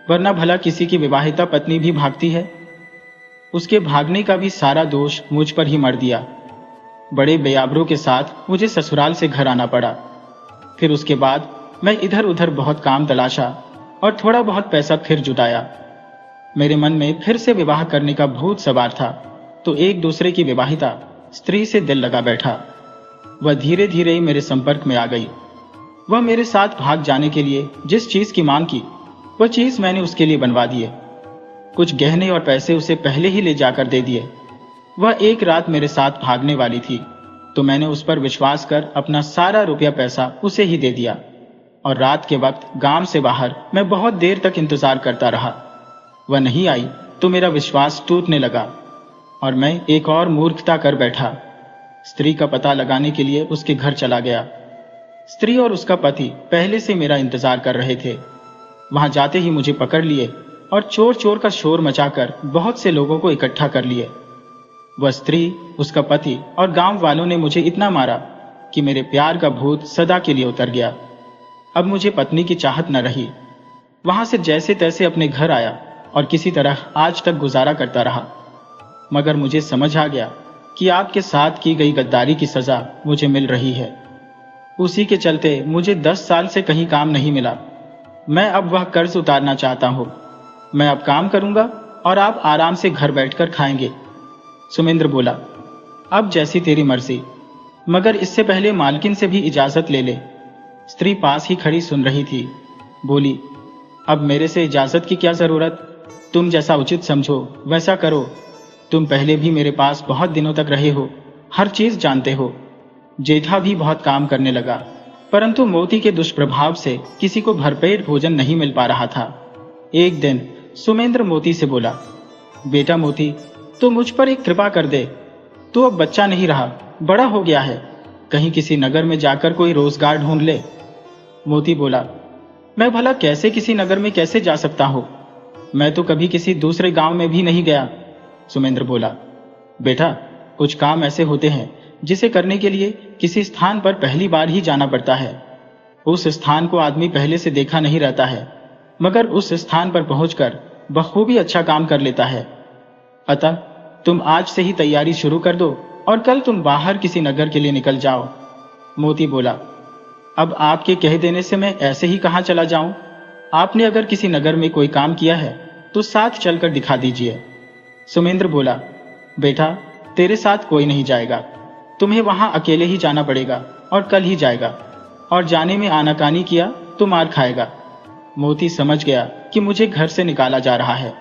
वरना भला किसी की विवाहिता पत्नी भी भागती है। उसके भागने का भी सारा दोष मुझ पर ही मर दिया। बड़े बेआबरू के साथ मुझे ससुराल से घर आना पड़ा। फिर उसके बाद मैं इधर उधर बहुत काम तलाशा और थोड़ा बहुत पैसा फिर जुटाया। मेरे मन में फिर से विवाह करने का भूत सवार था, तो एक दूसरे की विवाहिता स्त्री से दिल लगा बैठा। वह धीरे धीरे मेरे संपर्क में आ गई। वह मेरे साथ भाग जाने के लिए जिस चीज की मांग की, वह चीज मैंने उसके लिए बनवा दिए। कुछ गहने और पैसे उसे पहले ही ले जाकर दे दिए। वह एक रात मेरे साथ भागने वाली थी, तो मैंने उस पर विश्वास कर अपना सारा रुपया पैसा उसे ही दे दिया। और रात के वक्त गांव से बाहर मैं बहुत देर तक इंतजार करता रहा। वह नहीं आई तो मेरा विश्वास टूटने लगा और मैं एक और मूर्खता कर बैठा। स्त्री का पता लगाने के लिए उसके घर चला गया। स्त्री और उसका पति पहले से मेरा इंतजार कर रहे थे। वहां जाते ही मुझे पकड़ लिए और चोर चोर का शोर मचाकर बहुत से लोगों को इकट्ठा कर लिए। वह स्त्री, उसका पति और गांव वालों ने मुझे इतना मारा कि मेरे प्यार का भूत सदा के लिए उतर गया। अब मुझे पत्नी की चाहत न रही। वहां से जैसे तैसे अपने घर आया और किसी तरह आज तक गुजारा करता रहा। मगर मुझे समझ आ गया कि आपके साथ की गई गद्दारी की सजा मुझे मिल रही है। उसी के चलते मुझे 10 साल से कहीं काम नहीं मिला। मैं अब वह कर्ज उतारना चाहता हूं। मैं अब काम करूंगा और आप आराम से घर बैठकर खाएंगे। सुमेंद्र बोला, अब जैसी तेरी मर्जी, मगर इससे पहले मालकिन से भी इजाजत ले ले। स्त्री पास ही खड़ी सुन रही थी। बोली, अब मेरे से इजाजत की क्या जरूरत? तुम जैसा उचित समझो वैसा करो। तुम पहले भी मेरे पास बहुत दिनों तक रहे हो, हर चीज जानते हो। जेठा भी बहुत काम करने लगा, परंतु मोती के दुष्प्रभाव से किसी को भरपेट भोजन नहीं मिल पा रहा था। एक दिन सुमेंद्र मोती से बोला, बेटा मोती, तो मुझ पर एक कृपा कर दे। तू अब बच्चा नहीं रहा, बड़ा हो गया है, कहीं किसी नगर में जाकर कोई रोजगार ढूंढ ले। मोती बोला, मैं भला कैसे किसी नगर में कैसे जा सकता हूं? मैं तो कभी किसी दूसरे गांव में भी नहीं गया। सुमेंद्र बोला, बेटा, कुछ काम ऐसे होते हैं जिसे करने के लिए किसी स्थान पर पहली बार ही जाना पड़ता है। उस स्थान को आदमी पहले से देखा नहीं रहता है, मगर उस स्थान पर पहुंचकर बखूबी अच्छा काम कर लेता है। अतः तुम आज से ही तैयारी शुरू कर दो और कल तुम बाहर किसी नगर के लिए निकल जाओ। मोती बोला, अब आपके कह देने से मैं ऐसे ही कहां चला जाऊं? आपने अगर किसी नगर में कोई काम किया है तो साथ चलकर दिखा दीजिए। सुमेंद्र बोला, बेटा, तेरे साथ कोई नहीं जाएगा, तुम्हें वहां अकेले ही जाना पड़ेगा और कल ही जाएगा, और जाने में आनाकानी किया तो मार खाएगा। मोती समझ गया कि मुझे घर से निकाला जा रहा है।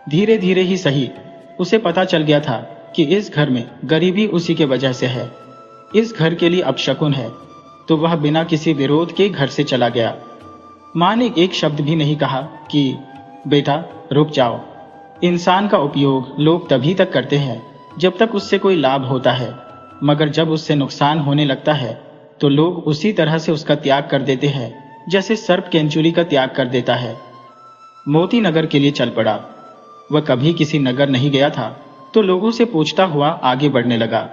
धीरे धीरे ही सही, उसे पता चल गया था कि इस घर में गरीबी उसी के वजह से है, इस घर के लिए अपशकुन है। तो वह बिना किसी विरोध के घर से चला गया। मां ने एक शब्द भी नहीं कहा कि बेटा रुक जाओ। इंसान का उपयोग लोग तभी तक करते हैं जब तक उससे कोई लाभ होता है, मगर जब उससे नुकसान होने लगता है तो लोग उसी तरह से उसका त्याग कर देते हैं जैसे सर्प केंचुली का त्याग कर देता है। मोती नगर के लिए चल पड़ा। वह कभी किसी नगर नहीं गया था, तो लोगों से पूछता हुआ आगे बढ़ने लगा।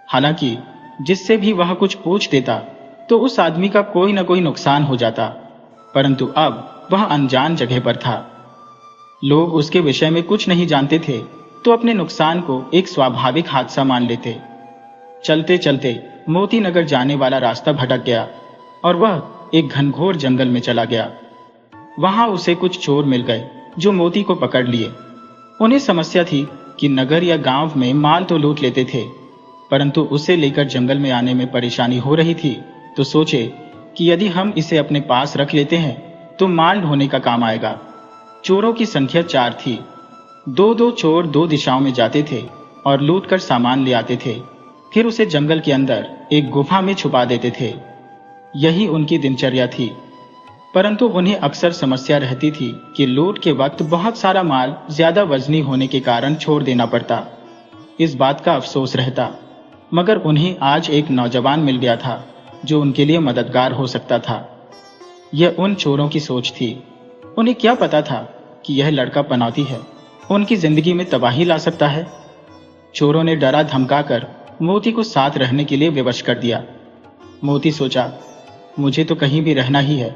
हालांकि जिससे भी वह कुछ पूछ देता तो उस आदमी का कोई न कोई नुकसान हो जाता, परंतु अब वह अनजान जगह पर था। लोग उसके विषय में कुछ नहीं जानते थे तो अपने नुकसान को एक स्वाभाविक हादसा मान लेते। चलते चलते मोती नगर जाने वाला रास्ता भटक गया और वह एक घनघोर जंगल में चला गया। वहां उसे कुछ चोर मिल गए जो मोती को पकड़ लिए। उन्हें समस्या थी कि नगर या गांव में माल तो लूट लेते थे, परंतु उसे लेकर जंगल में आने में परेशानी हो रही थी, तो सोचे कि यदि हम इसे अपने पास रख लेते हैं तो माल ढोने का काम आएगा। चोरों की संख्या 4 थी। दो दो चोर 2 दिशाओं में जाते थे और लूट कर सामान ले आते थे, फिर उसे जंगल के अंदर एक गुफा में छुपा देते थे। यही उनकी दिनचर्या थी, परंतु उन्हें अक्सर समस्या रहती थी कि लूट के वक्त बहुत सारा माल ज्यादा वजनी होने के कारण छोड़ देना पड़ता। इस बात का अफसोस रहता, मगर उन्हें आज एक नौजवान मिल गया था जो उनके लिए मददगार हो सकता था। यह उन चोरों की सोच थी। उन्हें क्या पता था कि यह लड़का पनौती है, उनकी जिंदगी में तबाही ला सकता है। चोरों ने डरा धमकाकर मोती को साथ रहने के लिए विवश कर दिया। मोती सोचा, मुझे तो कहीं भी रहना ही है,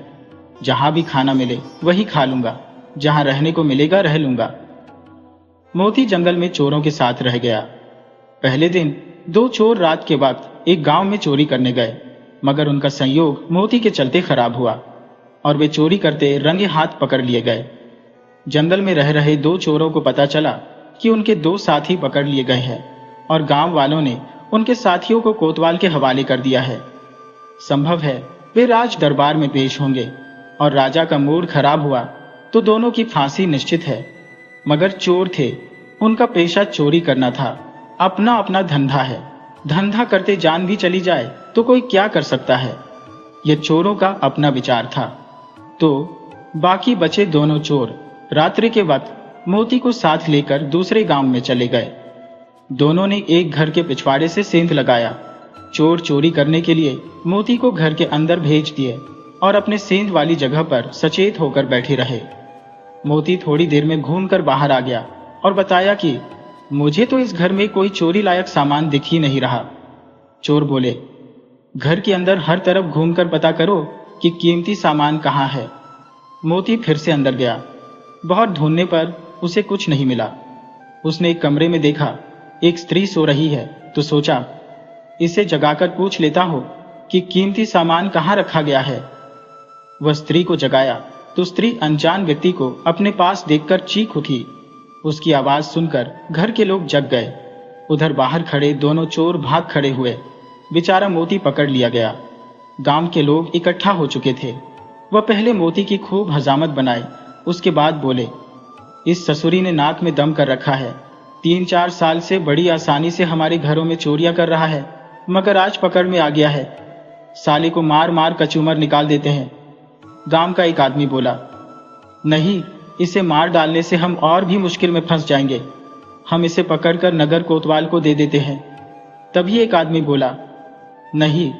जहां भी खाना मिले वही खा लूंगा, जहां रहने को मिलेगा रह लूंगा। मोती जंगल में चोरों के साथ रह गया। पहले दिन 2 चोर रात के वक्त एक गांव में चोरी करने गए, मगर उनका संयोग मोती के चलते खराब हुआ और वे चोरी करते रंगे हाथ पकड़ लिए गए। जंगल में रह रहे 2 चोरों को पता चला कि उनके 2 साथी पकड़ लिए गए हैं और गांव वालों ने उनके साथियों को कोतवाल के हवाले कर दिया है। संभव है वे राज दरबार में पेश होंगे और राजा का मूड खराब हुआ तो दोनों की फांसी निश्चित है। मगर चोर थे, उनका पेशा चोरी करना था। अपना अपना धंधा है, धंधा करते जान भी चली जाए तो कोई क्या कर सकता है। यह चोरों का अपना विचार था। तो बाकी बचे दोनों चोर रात्रि के वक्त मोती को साथ लेकर दूसरे गांव में चले गए। दोनों ने एक घर के पिछवाड़े से सेंध लगाया। चोर चोरी करने के लिए मोती को घर के अंदर भेज दिए और अपने सेंध वाली जगह पर सचेत होकर बैठे रहे। मोती थोड़ी देर में घूमकर बाहर आ गया और बताया कि मुझे तो इस घर में कोई चोरी लायक सामान दिख ही नहीं रहा। चोर बोले, घर के अंदर हर तरफ घूमकर पता करो कि कीमती सामान कहाँ है। मोती फिर से अंदर गया। बहुत ढूंढने पर उसे कुछ नहीं मिला। उसने एक कमरे में देखा एक स्त्री सो रही है, तो सोचा इसे जगाकर पूछ लेता हो कि कीमती सामान कहाँ रखा गया है। वह स्त्री को जगाया तो स्त्री अनजान व्यक्ति को अपने पास देखकर चीख उठी। उसकी आवाज सुनकर घर के लोग जग गए। उधर बाहर खड़े दोनों चोर भाग खड़े हुए। बेचारा मोती पकड़ लिया गया। गांव के लोग इकट्ठा हो चुके थे। वह पहले मोती की खूब हजामत बनाए, उसके बाद बोले, इस ससुरी ने नाक में दम कर रखा है। 3-4 साल से बड़ी आसानी से हमारे घरों में चोरियां कर रहा है, मगर आज पकड़ में आ गया है। साले को मार मार कचूमर निकाल देते हैं। गांव का एक आदमी बोला, नहीं, इसे मार डालने से हम और भी मुश्किल में फंस जाएंगे। हम इसे पकड़कर नगर कोतवाल को दे देते हैं। तभी एक आदमी बोला, नहीं,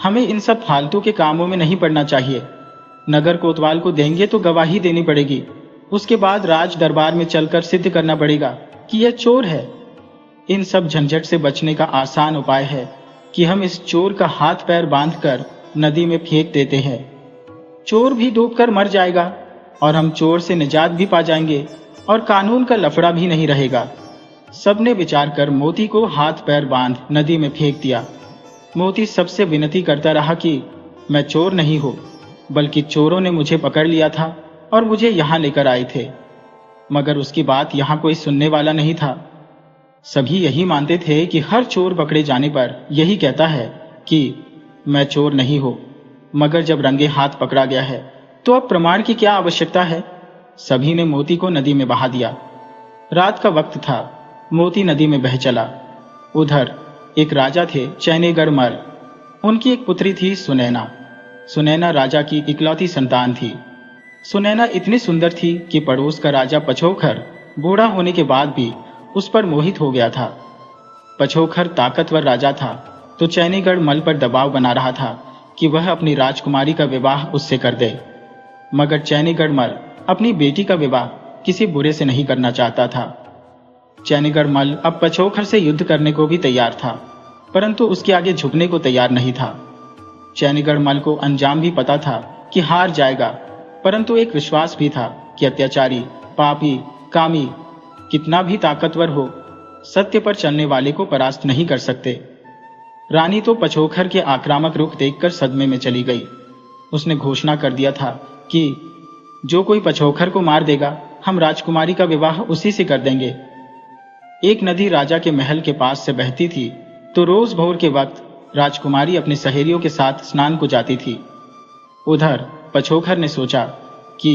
हमें इन सब फालतू के कामों में नहीं पड़ना चाहिए। नगर कोतवाल को देंगे तो गवाही देनी पड़ेगी, उसके बाद राज दरबार में चलकर सिद्ध करना पड़ेगा कि यह चोर है। इन सब झंझट से बचने का आसान उपाय है कि हम इस चोर का हाथ पैर बांधकर नदी में फेंक देते हैं। चोर भी डूबकर मर जाएगा और हम चोर से निजात भी पा जाएंगे और कानून का लफड़ा भी नहीं रहेगा। सबने विचार कर मोती को हाथ पैर बांध नदी में फेंक दिया। मोती सबसे विनती करता रहा कि मैं चोर नहीं हूं, बल्कि चोरों ने मुझे पकड़ लिया था और मुझे यहां लेकर आए थे। मगर उसकी बात यहां कोई सुनने वाला नहीं था। सभी यही मानते थे कि हर चोर पकड़े जाने पर यही कहता है कि मैं चोर नहीं हूं। मगर जब रंगे हाथ पकड़ा गया है तो अब प्रमाण की क्या आवश्यकता है। सभी ने मोती को नदी में बहा दिया। रात का वक्त था। मोती नदी में बह चला। उधर एक राजा थे, चैनेगर मर। उनकी एक पुत्री थी, सुनैना। सुनैना राजा की इकलौती संतान थी। सुनैना इतनी सुंदर थी कि पड़ोस का राजा पछोकर बूढ़ा होने के बाद भी उस पर मोहित हो गया था। पछोखर ताकतवर राजा था, तो चैनीगढ़ मल पर दबाव बना रहा था कि वह अपनी राजकुमारी का विवाह उससे कर दे। मगर चैनीगढ़ मल अपनी बेटी का विवाह किसी बुरे से नहीं करना चाहता था। चैनीगढ़ मल अब पछोखर से युद्ध करने को भी तैयार था, परंतु उसके आगे झुकने को तैयार नहीं था। चैनीगढ़ मल को अंजाम भी पता था कि हार जाएगा, परंतु एक विश्वास भी था कि अत्याचारी, पापी, कामी कितना भी ताकतवर हो, सत्य पर चलने वाले को परास्त नहीं कर सकते। रानी तो पछोखर के आक्रामक रुख देखकर सदमे में चली गई। उसने घोषणा कर दिया था कि जो कोई पछोखर को मार देगा, हम राजकुमारी का विवाह उसी से कर देंगे। एक नदी राजा के महल के पास से बहती थी, तो रोज भोर के वक्त राजकुमारी अपनी सहेलियों के साथ स्नान को जाती थी। उधर पछोखर ने सोचा कि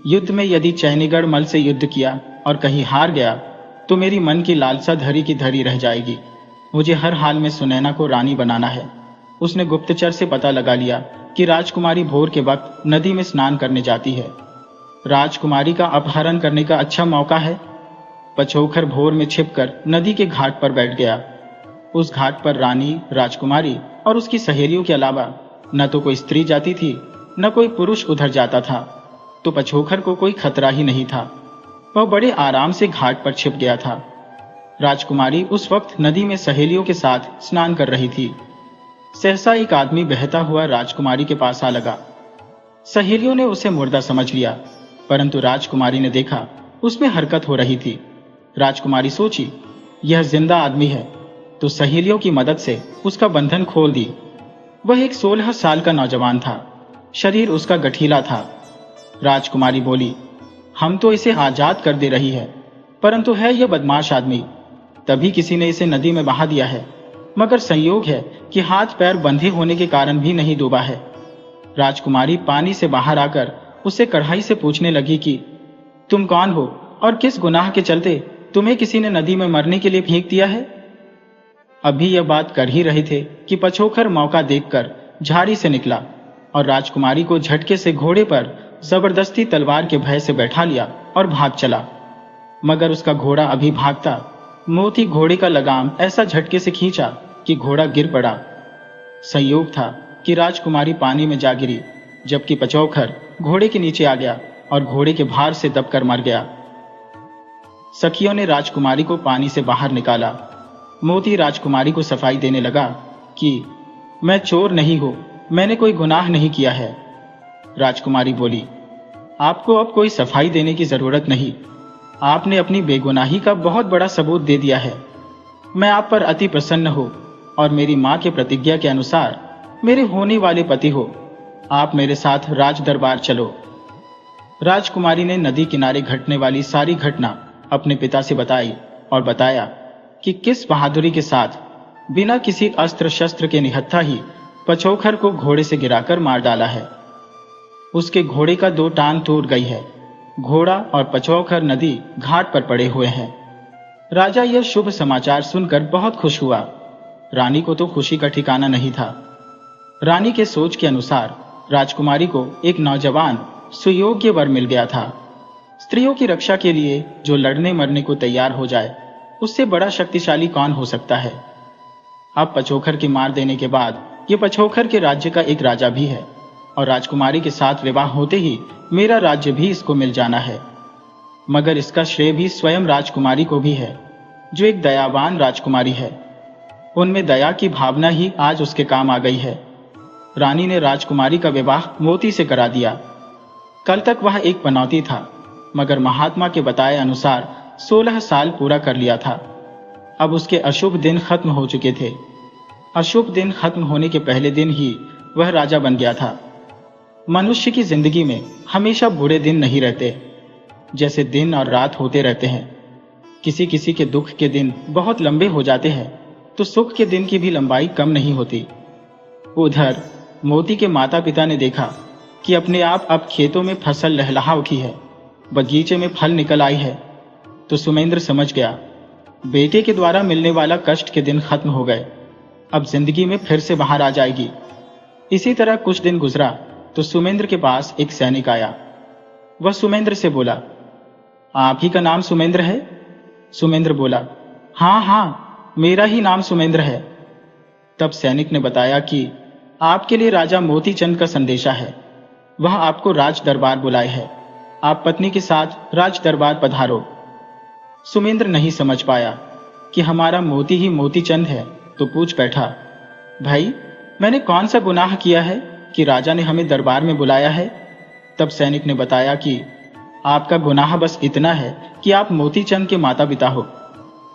युद्ध में यदि चैनीगढ़ मल से युद्ध किया और कहीं हार गया तो मेरी मन की लालसा धरी की धरी रह जाएगी। मुझे हर हाल में सुनैना को रानी बनाना है। उसने गुप्तचर से पता लगा लिया कि राजकुमारी भोर के वक्त नदी में स्नान करने जाती है। राजकुमारी का अपहरण करने का अच्छा मौका है। पछोखर भोर में छिपकर नदी के घाट पर बैठ गया। उस घाट पर रानी, राजकुमारी और उसकी सहेलियों के अलावा न तो कोई स्त्री जाती थी, न कोई पुरुष उधर जाता था, तो पछोखर को कोई खतरा ही नहीं था। वह बड़े आराम से घाट पर छिप गया था। राजकुमारी उस वक्त नदी में सहेलियों के साथ स्नान कर रही थी। सहसा एक आदमी बहता हुआ राजकुमारी के पास आ लगा। सहेलियों ने उसे मुर्दा समझ लिया, परंतु राजकुमारी ने देखा उसमें हरकत हो रही थी। राजकुमारी सोची, यह जिंदा आदमी है, तो सहेलियों की मदद से उसका बंधन खोल दी। वह एक 16 साल का नौजवान था। शरीर उसका गठीला था। राजकुमारी बोली, हम तो इसे आजाद कर दे रही है, परंतु है यह बदमाश आदमी। तभी किसी ने इसे नदी में बहा दिया है, मगर संयोग है कि हाथ पैर बंधे होने के कारण भी नहीं डूबा है। राजकुमारी पानी से बाहर आकर उससे कड़ाई से पूछने लगी कि तुम कौन हो और किस गुनाह के चलते तुम्हें किसी ने नदी में मरने के लिए फेंक दिया है। अभी यह बात कर ही रहे थे कि पछोखर मौका देखकर झाड़ी से निकला और राजकुमारी को झटके से घोड़े पर जबरदस्ती तलवार के भय से बैठा लिया और भाग चला। मगर उसका घोड़ा अभी भागता, मोती घोड़े का लगाम ऐसा झटके से खींचा कि घोड़ा गिर पड़ा। संयोग था कि राजकुमारी पानी में जा गिरी, जबकि पछोखर घोड़े के नीचे आ गया और घोड़े के भार से दबकर मर गया। सखियों ने राजकुमारी को पानी से बाहर निकाला। मोती राजकुमारी को सफाई देने लगा कि मैं चोर नहीं हूं, मैंने कोई गुनाह नहीं किया है। राजकुमारी बोली, आपको अब कोई सफाई देने की जरूरत नहीं। आपने अपनी बेगुनाही का बहुत बड़ा सबूत दे दिया है। मैं आप पर अति प्रसन्न हूं और मेरी मां के प्रतिज्ञा के अनुसार मेरे होने वाले पति हो। आप मेरे साथ राज दरबार चलो। राजकुमारी ने नदी किनारे घटने वाली सारी घटना अपने पिता से बताई और बताया कि किस बहादुरी के साथ बिना किसी अस्त्र शस्त्र के निहत्था ही पछोखर को घोड़े से गिराकर मार डाला है। उसके घोड़े का 2 टांग टूट गई है। घोड़ा और पछोखर नदी घाट पर पड़े हुए हैं। राजा यह शुभ समाचार सुनकर बहुत खुश हुआ। रानी को तो खुशी का ठिकाना नहीं था। रानी के सोच के अनुसार राजकुमारी को एक नौजवान सुयोग्य वर मिल गया था। स्त्रियों की रक्षा के लिए जो लड़ने मरने को तैयार हो जाए, उससे बड़ा शक्तिशाली कौन हो सकता है। अब पछोखर के मार देने के बाद ये पछोखर के राज्य का एक राजा भी है और राजकुमारी के साथ विवाह होते ही मेरा राज्य भी इसको मिल जाना है। मगर इसका श्रेय भी स्वयं राजकुमारी को भी है, जो एक दयावान राजकुमारी है। उनमें दया की भावना ही आज उसके काम आ गई है। रानी ने राजकुमारी का विवाह मोती से करा दिया। कल तक वह एक पनौती था, मगर महात्मा के बताए अनुसार 16 साल पूरा कर लिया था। अब उसके अशुभ दिन खत्म हो चुके थे। अशुभ दिन खत्म होने के पहले दिन ही वह राजा बन गया था। मनुष्य की जिंदगी में हमेशा बुरे दिन नहीं रहते। जैसे दिन और रात होते रहते हैं, किसी किसी के दुख के दिन बहुत लंबे हो जाते हैं, तो सुख के दिन की भी लंबाई कम नहीं होती। उधर मोती के माता पिता ने देखा कि अपने आप अब खेतों में फसल लहलहा उठी है, बगीचे में फल निकल आई है, तो सुमेंद्र समझ गया बेटे के द्वारा मिलने वाला कष्ट के दिन खत्म हो गए। अब जिंदगी में फिर से बाहर आ जाएगी। इसी तरह कुछ दिन गुजरा तो सुमेंद्र के पास एक सैनिक आया। वह सुमेंद्र से बोला, आप ही का नाम सुमेंद्र है? सुमेंद्र बोला, हाँ हाँ, मेरा ही नाम सुमेंद्र है। तब सैनिक ने बताया कि आपके लिए राजा मोतीचंद का संदेशा है। वह आपको राज दरबार बुलाए है। आप पत्नी के साथ राज दरबार पधारो। सुमेंद्र नहीं समझ पाया कि हमारा मोती ही मोतीचंद है, तो पूछ बैठा, भाई मैंने कौन सा गुनाह किया है कि राजा ने हमें दरबार में बुलाया है? तब सैनिक ने बताया कि आपका गुनाह बस इतना है कि आप मोतीचंद के माता पिता हो।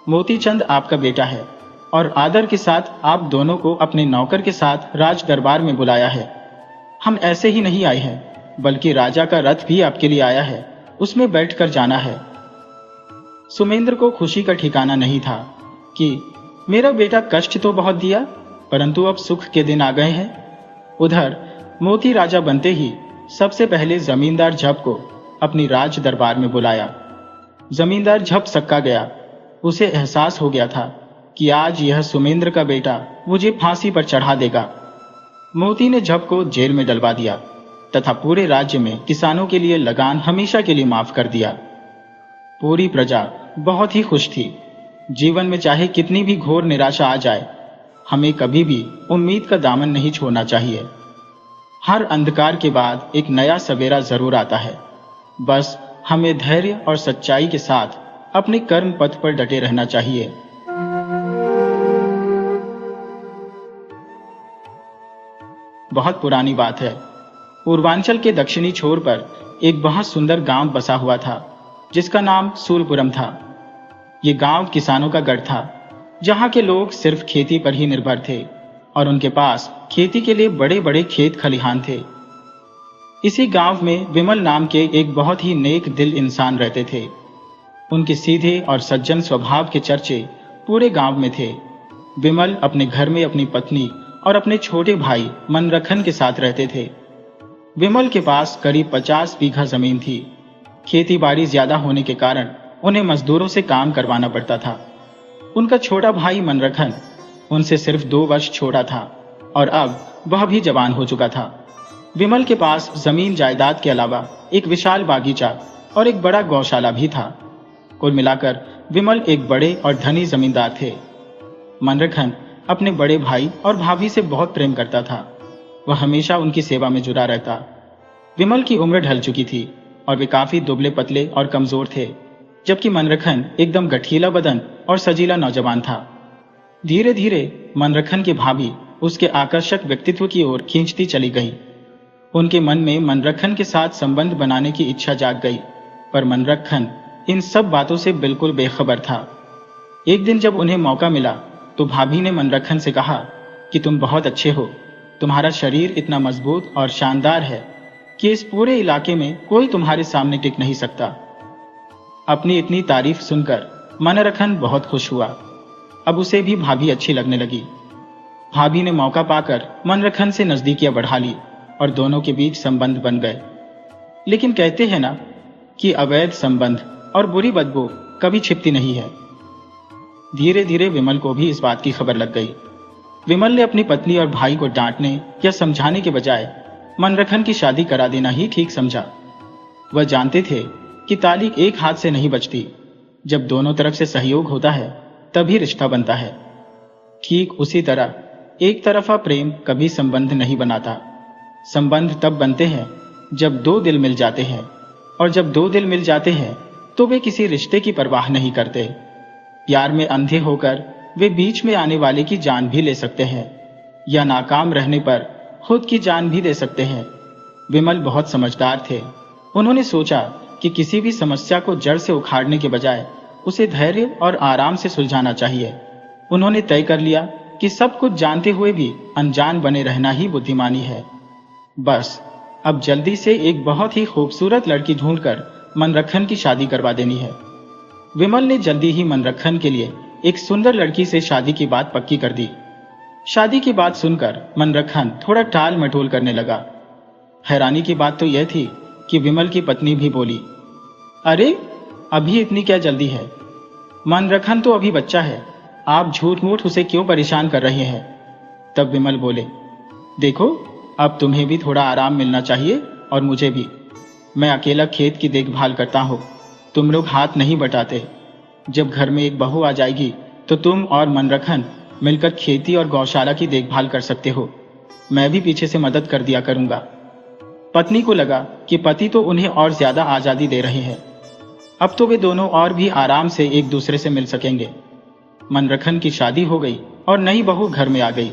मोतीचंद आपका बेटा है और आदर के साथ आप दोनों को अपने नौकर के साथ राज दरबार में बुलाया है। हम ऐसे ही नहीं आए हैं, बल्कि राजा का रथ भी आपके लिए आया है, उसमें बैठकर जाना है। सुमेंद्र को खुशी का ठिकाना नहीं था कि मेरा बेटा कष्ट तो बहुत दिया, परंतु अब सुख के दिन आ गए हैं। उधर मोती राजा बनते ही सबसे पहले जमींदार झप को अपनी राज दरबार में बुलाया। जमींदार झप सक्का गया। उसे एहसास हो गया था कि आज यह सुमेंद्र का बेटा मुझे फांसी पर चढ़ा देगा। मोती ने झप को जेल में डलवा दिया तथा पूरे राज्य में किसानों के लिए लगान हमेशा के लिए माफ कर दिया। पूरी प्रजा बहुत ही खुश थी। जीवन में चाहे कितनी भी घोर निराशा आ जाए, हमें कभी भी उम्मीद का दामन नहीं छोड़ना चाहिए। हर अंधकार के बाद एक नया सवेरा जरूर आता है। बस हमें धैर्य और सच्चाई के साथ अपने कर्म पथ पर डटे रहना चाहिए। बहुत पुरानी बात है। पूर्वांचल के दक्षिणी छोर पर एक बहुत सुंदर गांव बसा हुआ था, जिसका नाम सूलपुरम था। ये गांव किसानों का गढ़ था, जहां के लोग सिर्फ खेती पर ही निर्भर थे और उनके पास खेती के लिए बड़े बड़े खेत खलिहान थे। इसी गांव में विमल नाम के एक बहुत ही नेक दिल इंसान रहते थे। उनके सीधे और सज्जन स्वभाव के चर्चे पूरे गांव में थे। विमल अपने घर में अपनी पत्नी और अपने छोटे भाई मनरखन के साथ रहते थे। विमल के पास करीब 50 बीघा जमीन थी। खेती बाड़ी ज्यादा होने के कारण उन्हें मजदूरों से काम करवाना पड़ता था। उनका छोटा भाई मनरखन उनसे सिर्फ 2 वर्ष छोटा था और अब वह भी जवान हो चुका था। विमल के पास जमीन जायदाद के अलावा एक विशाल बागीचा और एक बड़ा गौशाला भी था। कुल मिलाकर विमल एक बड़े और धनी जमींदार थे। मनरखन अपने बड़े भाई और भाभी से बहुत प्रेम करता था। वह हमेशा उनकी सेवा में जुड़ा रहता। विमल की उम्र ढल चुकी थी और वे काफी दुबले पतले और कमजोर थे, जबकि मनरखन एकदम गठीला बदन और सजीला नौजवान था। धीरे धीरे मनरखन की भाभी उसके आकर्षक व्यक्तित्व की ओर खींचती चली गई। उनके मन में मनरखन के साथ संबंध बनाने की इच्छा जाग गई, पर मनरखन इन सब बातों से बिल्कुल बेखबर था। एक दिन जब उन्हें मौका मिला तो भाभी ने मनरखन से कहा कि तुम बहुत अच्छे हो। तुम्हारा शरीर इतना मजबूत और शानदार है कि इस पूरे इलाके में कोई तुम्हारे सामने टिक नहीं सकता। अपनी इतनी तारीफ सुनकर मनरखन बहुत खुश हुआ। अब उसे भी भाभी अच्छी लगने लगी। भाभी ने मौका पाकर मनरखन से नजदीकियां बढ़ा ली और दोनों के बीच संबंध बन गए। लेकिन कहते हैं ना कि अवैध संबंध और बुरी बदबू कभी छिपती नहीं है। धीरे धीरे विमल को भी इस बात की खबर लग गई। विमल ने अपनी पत्नी और भाई को डांटने या समझाने के बजाय मनरखन की शादी करा देना ही ठीक समझा। वह जानते थे कि ताली एक हाथ से नहीं बजती। जब दोनों तरफ से सहयोग होता है तभी रिश्ता बनता है। ठीक उसी तरह एक तरफा प्रेम कभी संबंध नहीं बनाता। संबंध तब बनते हैं जब 2 दिल मिल जाते हैं, और जब 2 दिल मिल जाते हैं तो वे किसी रिश्ते की परवाह नहीं करते। प्यार में अंधे होकर वे बीच में आने वाले की जान भी ले सकते हैं, या नाकाम रहने पर खुद की जान भी दे सकते हैं। विमल बहुत समझदार थे। उन्होंने सोचा कि किसी भी समस्या को जड़ से उखाड़ने के बजाय उसे धैर्य और आराम से सुलझाना चाहिए। उन्होंने तय कर लिया कि सब कुछ जानते हुए भी अनजान बने रहना ही बुद्धिमानी है। बस अब जल्दी से एक बहुत ही खूबसूरत लड़की ढूंढकर मनरखन की शादी करवा देनी है। विमल ने जल्दी ही मनरखन के लिए एक सुंदर लड़की से शादी की बात पक्की कर दी। शादी की बात सुनकर मनरखन थोड़ा टाल मटोल करने लगा। हैरानी की बात तो यह थी कि विमल की पत्नी भी बोली, अरे अभी इतनी क्या जल्दी है? मनरखन तो अभी बच्चा है, आप झूठ मूठ उसे क्यों परेशान कर रहे हैं? तब विमल बोले, देखो अब तुम्हें भी थोड़ा आराम मिलना चाहिए और मुझे भी। मैं अकेला खेत की देखभाल करता हूँ, तुम लोग हाथ नहीं बटाते। जब घर में एक बहू आ जाएगी तो तुम और मनरखन मिलकर खेती और गौशाला की देखभाल कर सकते हो। मैं भी पीछे से मदद कर दिया करूंगा। पत्नी को लगा कि पति तो उन्हें और ज्यादा आजादी दे रहे हैं। अब तो वे दोनों और भी आराम से एक दूसरे से मिल सकेंगे। मनरखन की शादी हो गई और नई बहू घर में आ गई,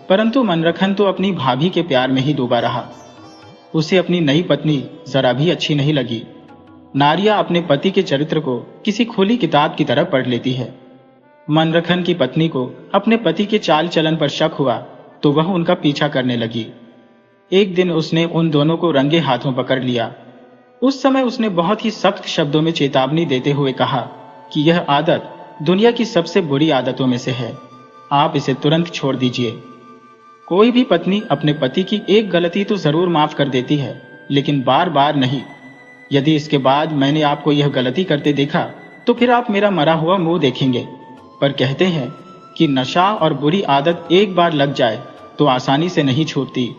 परंतु मनरखन तो अपनी भाभी के प्यार में ही डूबा रहा। उसे अपनी नई पत्नी जरा भी अच्छी नहीं लगी। नारिया अपने पति के चरित्र को किसी खुली किताब की तरह पढ़ लेती है। मनरखन की पत्नी को अपने पति के चाल चलन पर शक हुआ तो वह उनका पीछा करने लगी। एक दिन उसने उन दोनों को रंगे हाथों पकड़ लिया। उस समय उसने बहुत ही सख्त शब्दों में चेतावनी देते हुए कहा कि यह आदत दुनिया की सबसे बुरी आदतों में से है। आप इसे तुरंत छोड़ दीजिए। कोई भी पत्नी अपने पति की एक गलती तो जरूर माफ कर देती है, लेकिन बार बार नहीं। यदि इसके बाद मैंने आपको यह गलती करते देखा तो फिर आप मेरा मरा हुआ मुंह देखेंगे। पर कहते हैं कि नशा और बुरी आदत एक बार लग जाए तो आसानी से नहीं छूटती।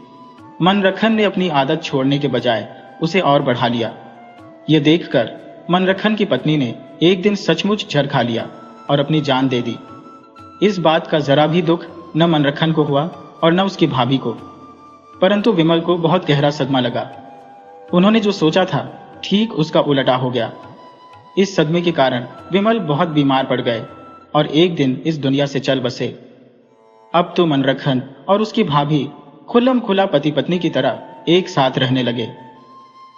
मनरखन ने अपनी आदत छोड़ने के बजाय उसे और बढ़ा लिया। यह देखकर मनरखन की पत्नी ने एक दिन सचमुच जहर खा लिया और अपनी जान दे दी। इस बात का जरा भी दुख न मनरखन को हुआ और न उसकी भाभी को, परंतु विमल को बहुत गहरा सदमा लगा। उन्होंने जो सोचा था ठीक उसका उलटा हो गया। इस सदमे के कारण विमल बहुत बीमार पड़ गए और एक दिन इस दुनिया से चल बसे। अब तो मनरखन और उसकी भाभी खुल्लम खुला पति पत्नी की तरह एक साथ रहने लगे।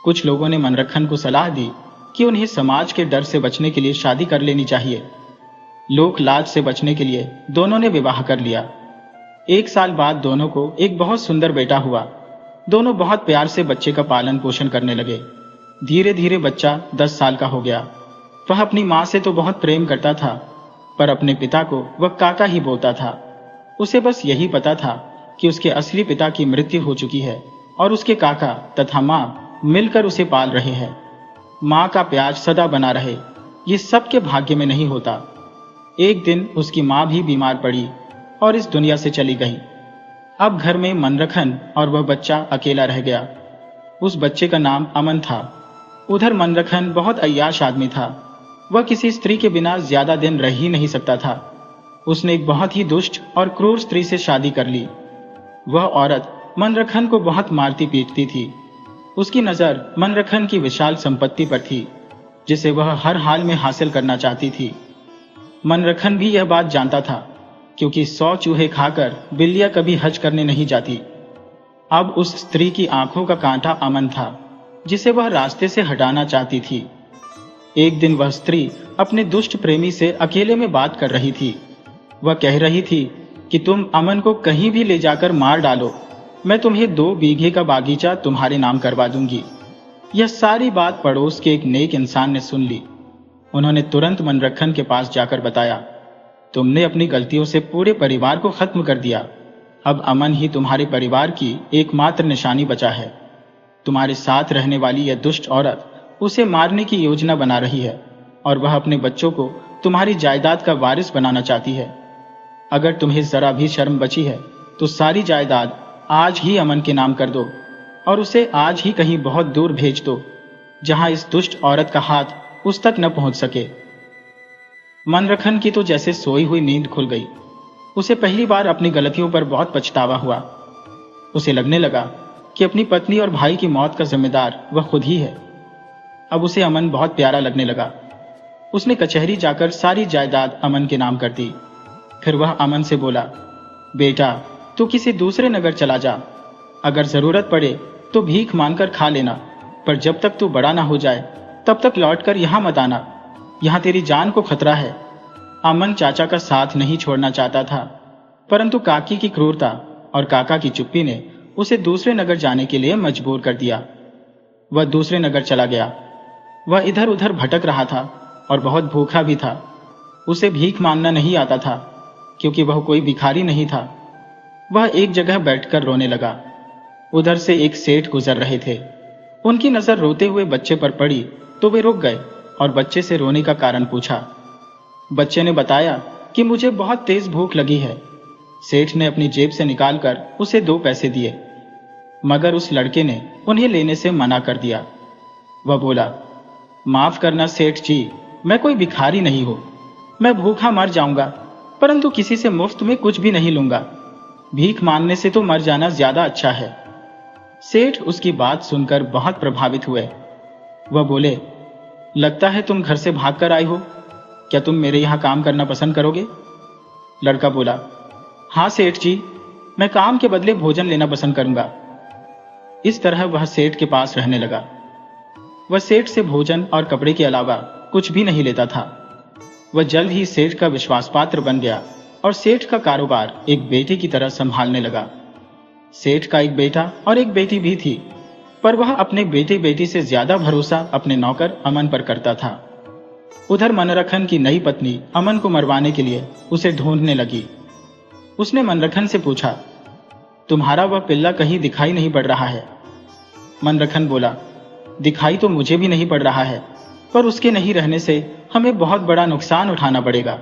कुछ लोगों ने मनरखन को सलाह दी कि उन्हें समाज के डर से बचने के लिए शादी कर लेनी चाहिए। लोक लाज से बचने के लिए दोनों ने विवाह कर लिया। 1 साल बाद दोनों को एक बहुत सुंदर बेटा हुआ। दोनों बहुत प्यार से बच्चे का पालन पोषण करने लगे। धीरे धीरे बच्चा 10 साल का हो गया। वह अपनी माँ से तो बहुत प्रेम करता था, पर अपने पिता को वह काका ही बोलता था। उसे बस यही पता था कि उसके असली पिता की मृत्यु हो चुकी है और उसके काका तथा माँ मिलकर उसे पाल रहे हैं। माँ का प्यार सदा बना रहे, ये सबके भाग्य में नहीं होता। एक दिन उसकी माँ भी बीमार पड़ी और इस दुनिया से चली गई। अब घर में मनरखन और वह बच्चा अकेला रह गया। उस बच्चे का नाम अमन था। उधर मनरखन बहुत अय्याश आदमी था। वह किसी स्त्री के बिना ज्यादा दिन रह ही नहीं सकता था। उसने एक बहुत ही दुष्ट और क्रूर स्त्री से शादी कर ली। वह औरत मनरखन को बहुत मारती पीटती थी। उसकी नजर मनरखन की विशाल संपत्ति पर थी, जिसे वह हर हाल में हासिल करना चाहती थी। मनरखन भी यह बात जानता था, क्योंकि 100 चूहे खाकर बिल्लियां कभी हज करने नहीं जाती। अब उस स्त्री की आंखों का कांटा अमन था, जिसे वह रास्ते से हटाना चाहती थी। एक दिन वह स्त्री अपने दुष्ट प्रेमी से अकेले में बात कर रही थी। वह कह रही थी कि तुम अमन को कहीं भी ले जाकर मार डालो, मैं तुम्हें 2 बीघे का बागीचा तुम्हारे नाम करवा दूंगी। यह सारी बात पड़ोस के एक नेक इंसान ने सुन ली। उन्होंने तुरंत मनरखन के पास जाकर बताया, तुमने अपनी गलतियों से पूरे परिवार को खत्म कर दिया। अब अमन ही तुम्हारे परिवार की एकमात्र निशानी बचा है। तुम्हारे साथ रहने वाली यह दुष्ट औरत उसे मारने की योजना बना रही है और वह अपने बच्चों को तुम्हारी जायदाद का वारिस बनाना चाहती है। अगर तुम्हें जरा भी शर्म बची है तो सारी जायदाद आज ही अमन के नाम कर दो और उसे आज ही कहीं बहुत दूर भेज दो, जहां इस दुष्ट औरत का हाथ उस तक न पहुंच सके। मनरखन की तो जैसे सोई हुई नींद खुल गई। उसे पहली बार अपनी गलतियों पर बहुत पछतावा हुआ। उसे लगने लगा कि अपनी पत्नी और भाई की मौत का जिम्मेदार वह खुद ही है। अब उसे अमन बहुत प्यारा लगने लगा। उसने कचहरी जाकर सारी जायदाद अमन के नाम कर दी। फिर वह अमन से बोला, बेटा तू किसी दूसरे नगर चला जा। अगर जरूरत पड़े तो भीख मांगकर खा लेना, पर जब तक तू बड़ा ना हो जाए तब तक लौटकर यहां मत आना। यहां तेरी जान को खतरा है। अमन चाचा का साथ नहीं छोड़ना चाहता था, परंतु काकी की क्रूरता और काका की चुप्पी ने उसे दूसरे नगर जाने के लिए मजबूर कर दिया। वह दूसरे नगर चला गया। वह इधर उधर भटक रहा था और बहुत भूखा भी था। उसे भीख मांगना नहीं आता था, क्योंकि वह कोई भिखारी नहीं था। वह एक जगह बैठकर रोने लगा। उधर से एक सेठ गुजर रहे थे। उनकी नजर रोते हुए बच्चे पर पड़ी तो वे रुक गए और बच्चे से रोने का कारण पूछा। बच्चे ने बताया कि मुझे बहुत तेज भूख लगी है। सेठ ने अपनी जेब से निकालकर उसे 2 पैसे दिए, मगर उस लड़के ने उन्हें लेने से मना कर दिया। वह बोला, माफ करना सेठ जी, मैं कोई भिखारी नहीं हूं। मैं भूखा मर जाऊंगा, परंतु किसी से मुफ्त में कुछ भी नहीं लूंगा। भीख मांगने से तो मर जाना ज्यादा अच्छा है। सेठ उसकी बात सुनकर बहुत प्रभावित हुए। वह बोले, लगता है तुम घर से भागकर आए हो। क्या तुम मेरे यहां काम करना पसंद करोगे? लड़का बोला, हाँ सेठ जी, मैं काम के बदले भोजन लेना पसंद करूंगा। इस तरह वह सेठ के पास रहने लगा। वह सेठ से भोजन और कपड़े के अलावा कुछ भी नहीं लेता था। वह जल्द ही सेठ का विश्वास पात्र बन गया और सेठ का कारोबार एक बेटे की तरह संभालने लगा। सेठ का एक बेटा और एक बेटी भी थी, पर वह अपने बेटे बेटी से ज्यादा भरोसा अपने नौकर अमन पर करता था। उधर मनरखन की नई पत्नी अमन को मरवाने के लिए उसे ढूंढने लगी। उसने मनरखन से पूछा, तुम्हारा वह पिल्ला कहीं दिखाई नहीं पड़ रहा है? मनरखन बोला, दिखाई तो मुझे भी नहीं पड़ रहा है, पर उसके नहीं रहने से हमें बहुत बड़ा नुकसान उठाना पड़ेगा।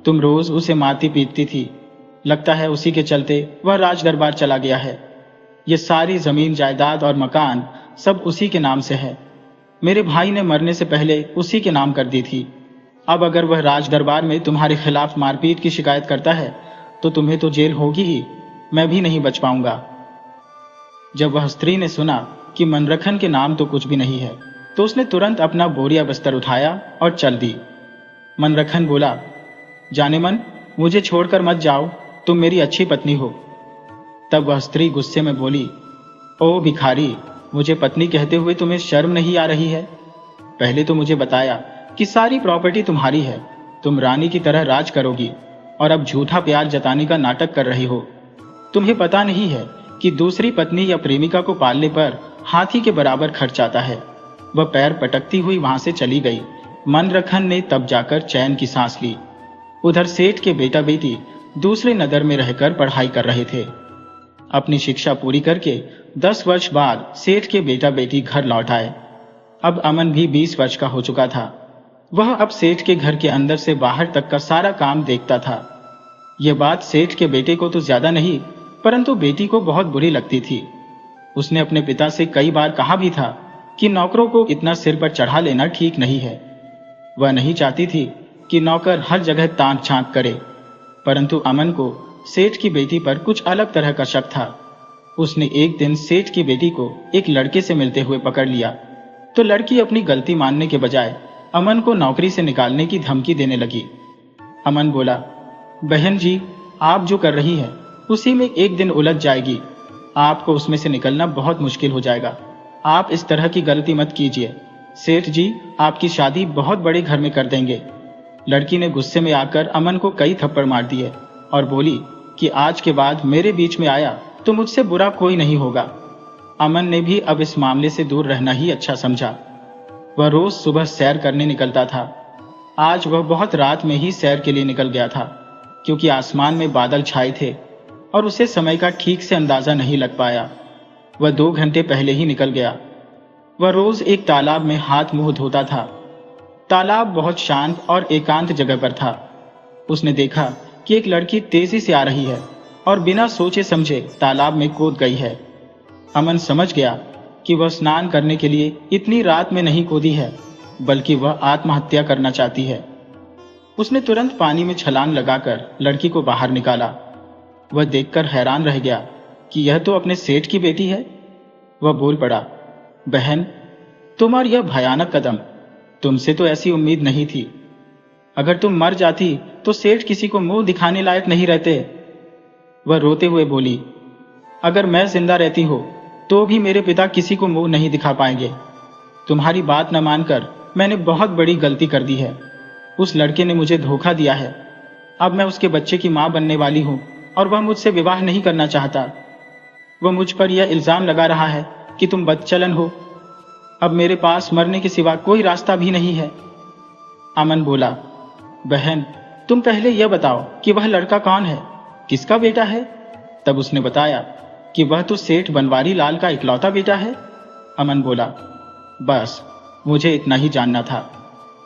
तुम रोज उसे मारती पीटती थी, लगता है उसी के चलते वह राज दरबार चला गया है। ये सारी जमीन जायदाद और मकान सब उसी के नाम से है। मेरे भाई ने मरने से पहले उसी के नाम कर दी थी। अब अगर वह राज दरबार में तुम्हारे खिलाफ मारपीट की शिकायत करता है तो तुम्हें तो जेल होगी ही, मैं भी नहीं बच पाऊंगा। जब वह स्त्री ने सुना कि मनरखन के नाम तो कुछ भी नहीं है, तो उसने तुरंत अपना बोरिया बस्तर उठाया और चल दी। मनरखन बोला, जाने मन, मुझे छोड़कर मत जाओ, तुम मेरी अच्छी पत्नी हो। तब वह स्त्री गुस्से में बोली, ओ भिखारी, मुझे पत्नी कहते हुए तुम्हें शर्म नहीं आ रही है? पहले तो मुझे बताया कि सारी प्रॉपर्टी तुम्हारी है, तुम रानी की तरह राज करोगी, और अब झूठा प्यार जताने का नाटक कर रही हो। तुम्हें पता नहीं है कि दूसरी पत्नी या प्रेमिका को पालने पर हाथी के बराबर खर्च आता है। वह पैर पटकती हुई वहां से चली गई। मनरखन ने तब जाकर चैन की सांस ली। उधर सेठ के बेटा बेटी दूसरे नगर में रहकर पढ़ाई कर रहे थे। अपनी शिक्षा पूरी करके 10 वर्ष बाद सेठ के बेटा बेटी घर लौट आए। अब अमन भी 20 वर्ष का हो चुका था। वह अब सेठ के घर के अंदर से बाहर तक का सारा काम देखता था। यह बात सेठ के बेटे को तो ज्यादा नहीं, परंतु बेटी को बहुत बुरी लगती थी। उसने अपने पिता से कई बार कहा भी था कि नौकरों को इतना सिर पर चढ़ा लेना ठीक नहीं है। वह नहीं चाहती थी कि नौकर हर जगह ताक झांक करे, परंतु अमन को सेठ की बेटी पर कुछ अलग तरह का शक था। उसने एक दिन सेठ की बेटी को एक लड़के से मिलते हुए पकड़ लिया, तो लड़की अपनी गलती मानने के बजाय अमन को नौकरी से निकालने की धमकी देने लगी। अमन बोला, बहन जी, आप जो कर रही है उसी में एक दिन उलझ जाएगी। आपको उसमें से निकलना बहुत मुश्किल हो जाएगा। आप इस तरह की गलती मत कीजिए। सेठ जी आपकी शादी बहुत बड़े घर में कर देंगे। लड़की ने गुस्से में आकर अमन को कई थप्पड़ मार दिए और बोली कि आज के बाद मेरे बीच में आया तो मुझसे बुरा कोई नहीं होगा। अमन ने भी अब इस मामले से दूर रहना ही अच्छा समझा। वह रोज सुबह सैर करने निकलता था। आज वह बहुत रात में ही सैर के लिए निकल गया था, क्योंकि आसमान में बादल छाए थे और उसे समय का ठीक से अंदाजा नहीं लग पाया। वह 2 घंटे पहले ही निकल गया। वह रोज एक तालाब में हाथ मुंह धोता था। तालाब बहुत शांत और एकांत जगह पर था। उसने देखा कि एक लड़की तेजी से आ रही है और बिना सोचे समझे तालाब में कूद गई है। अमन समझ गया कि वह स्नान करने के लिए इतनी रात में नहीं कूदी है, बल्कि वह आत्महत्या करना चाहती है। उसने तुरंत पानी में छलांग लगाकर लड़की को बाहर निकाला। वह देखकर हैरान रह गया कि यह तो अपने सेठ की बेटी है। वह बोल पड़ा, बहन, तुम और यह भयानक कदम, तुमसे तो ऐसी उम्मीद नहीं थी। अगर तुम मर जाती तो सेठ किसी को मुंह दिखाने लायक नहीं रहते। वह रोते हुए बोली, अगर मैं जिंदा रहती हो तो भी मेरे पिता किसी को मुंह नहीं दिखा पाएंगे। तुम्हारी बात न मानकर मैंने बहुत बड़ी गलती कर दी है। उस लड़के ने मुझे धोखा दिया है। अब मैं उसके बच्चे की मां बनने वाली हूं और वह मुझसे विवाह नहीं करना चाहता। वह मुझ पर यह इल्जाम लगा रहा है कि तुम बदचलन हो। अब मेरे पास मरने के सिवा कोई रास्ता भी नहीं है। अमन बोला, बहन, तुम पहले यह बताओ कि वह लड़का कौन है, किसका बेटा है? तब उसने बताया कि वह तो सेठ बनवारी लाल का इकलौता बेटा है। अमन बोला, बस मुझे इतना ही जानना था।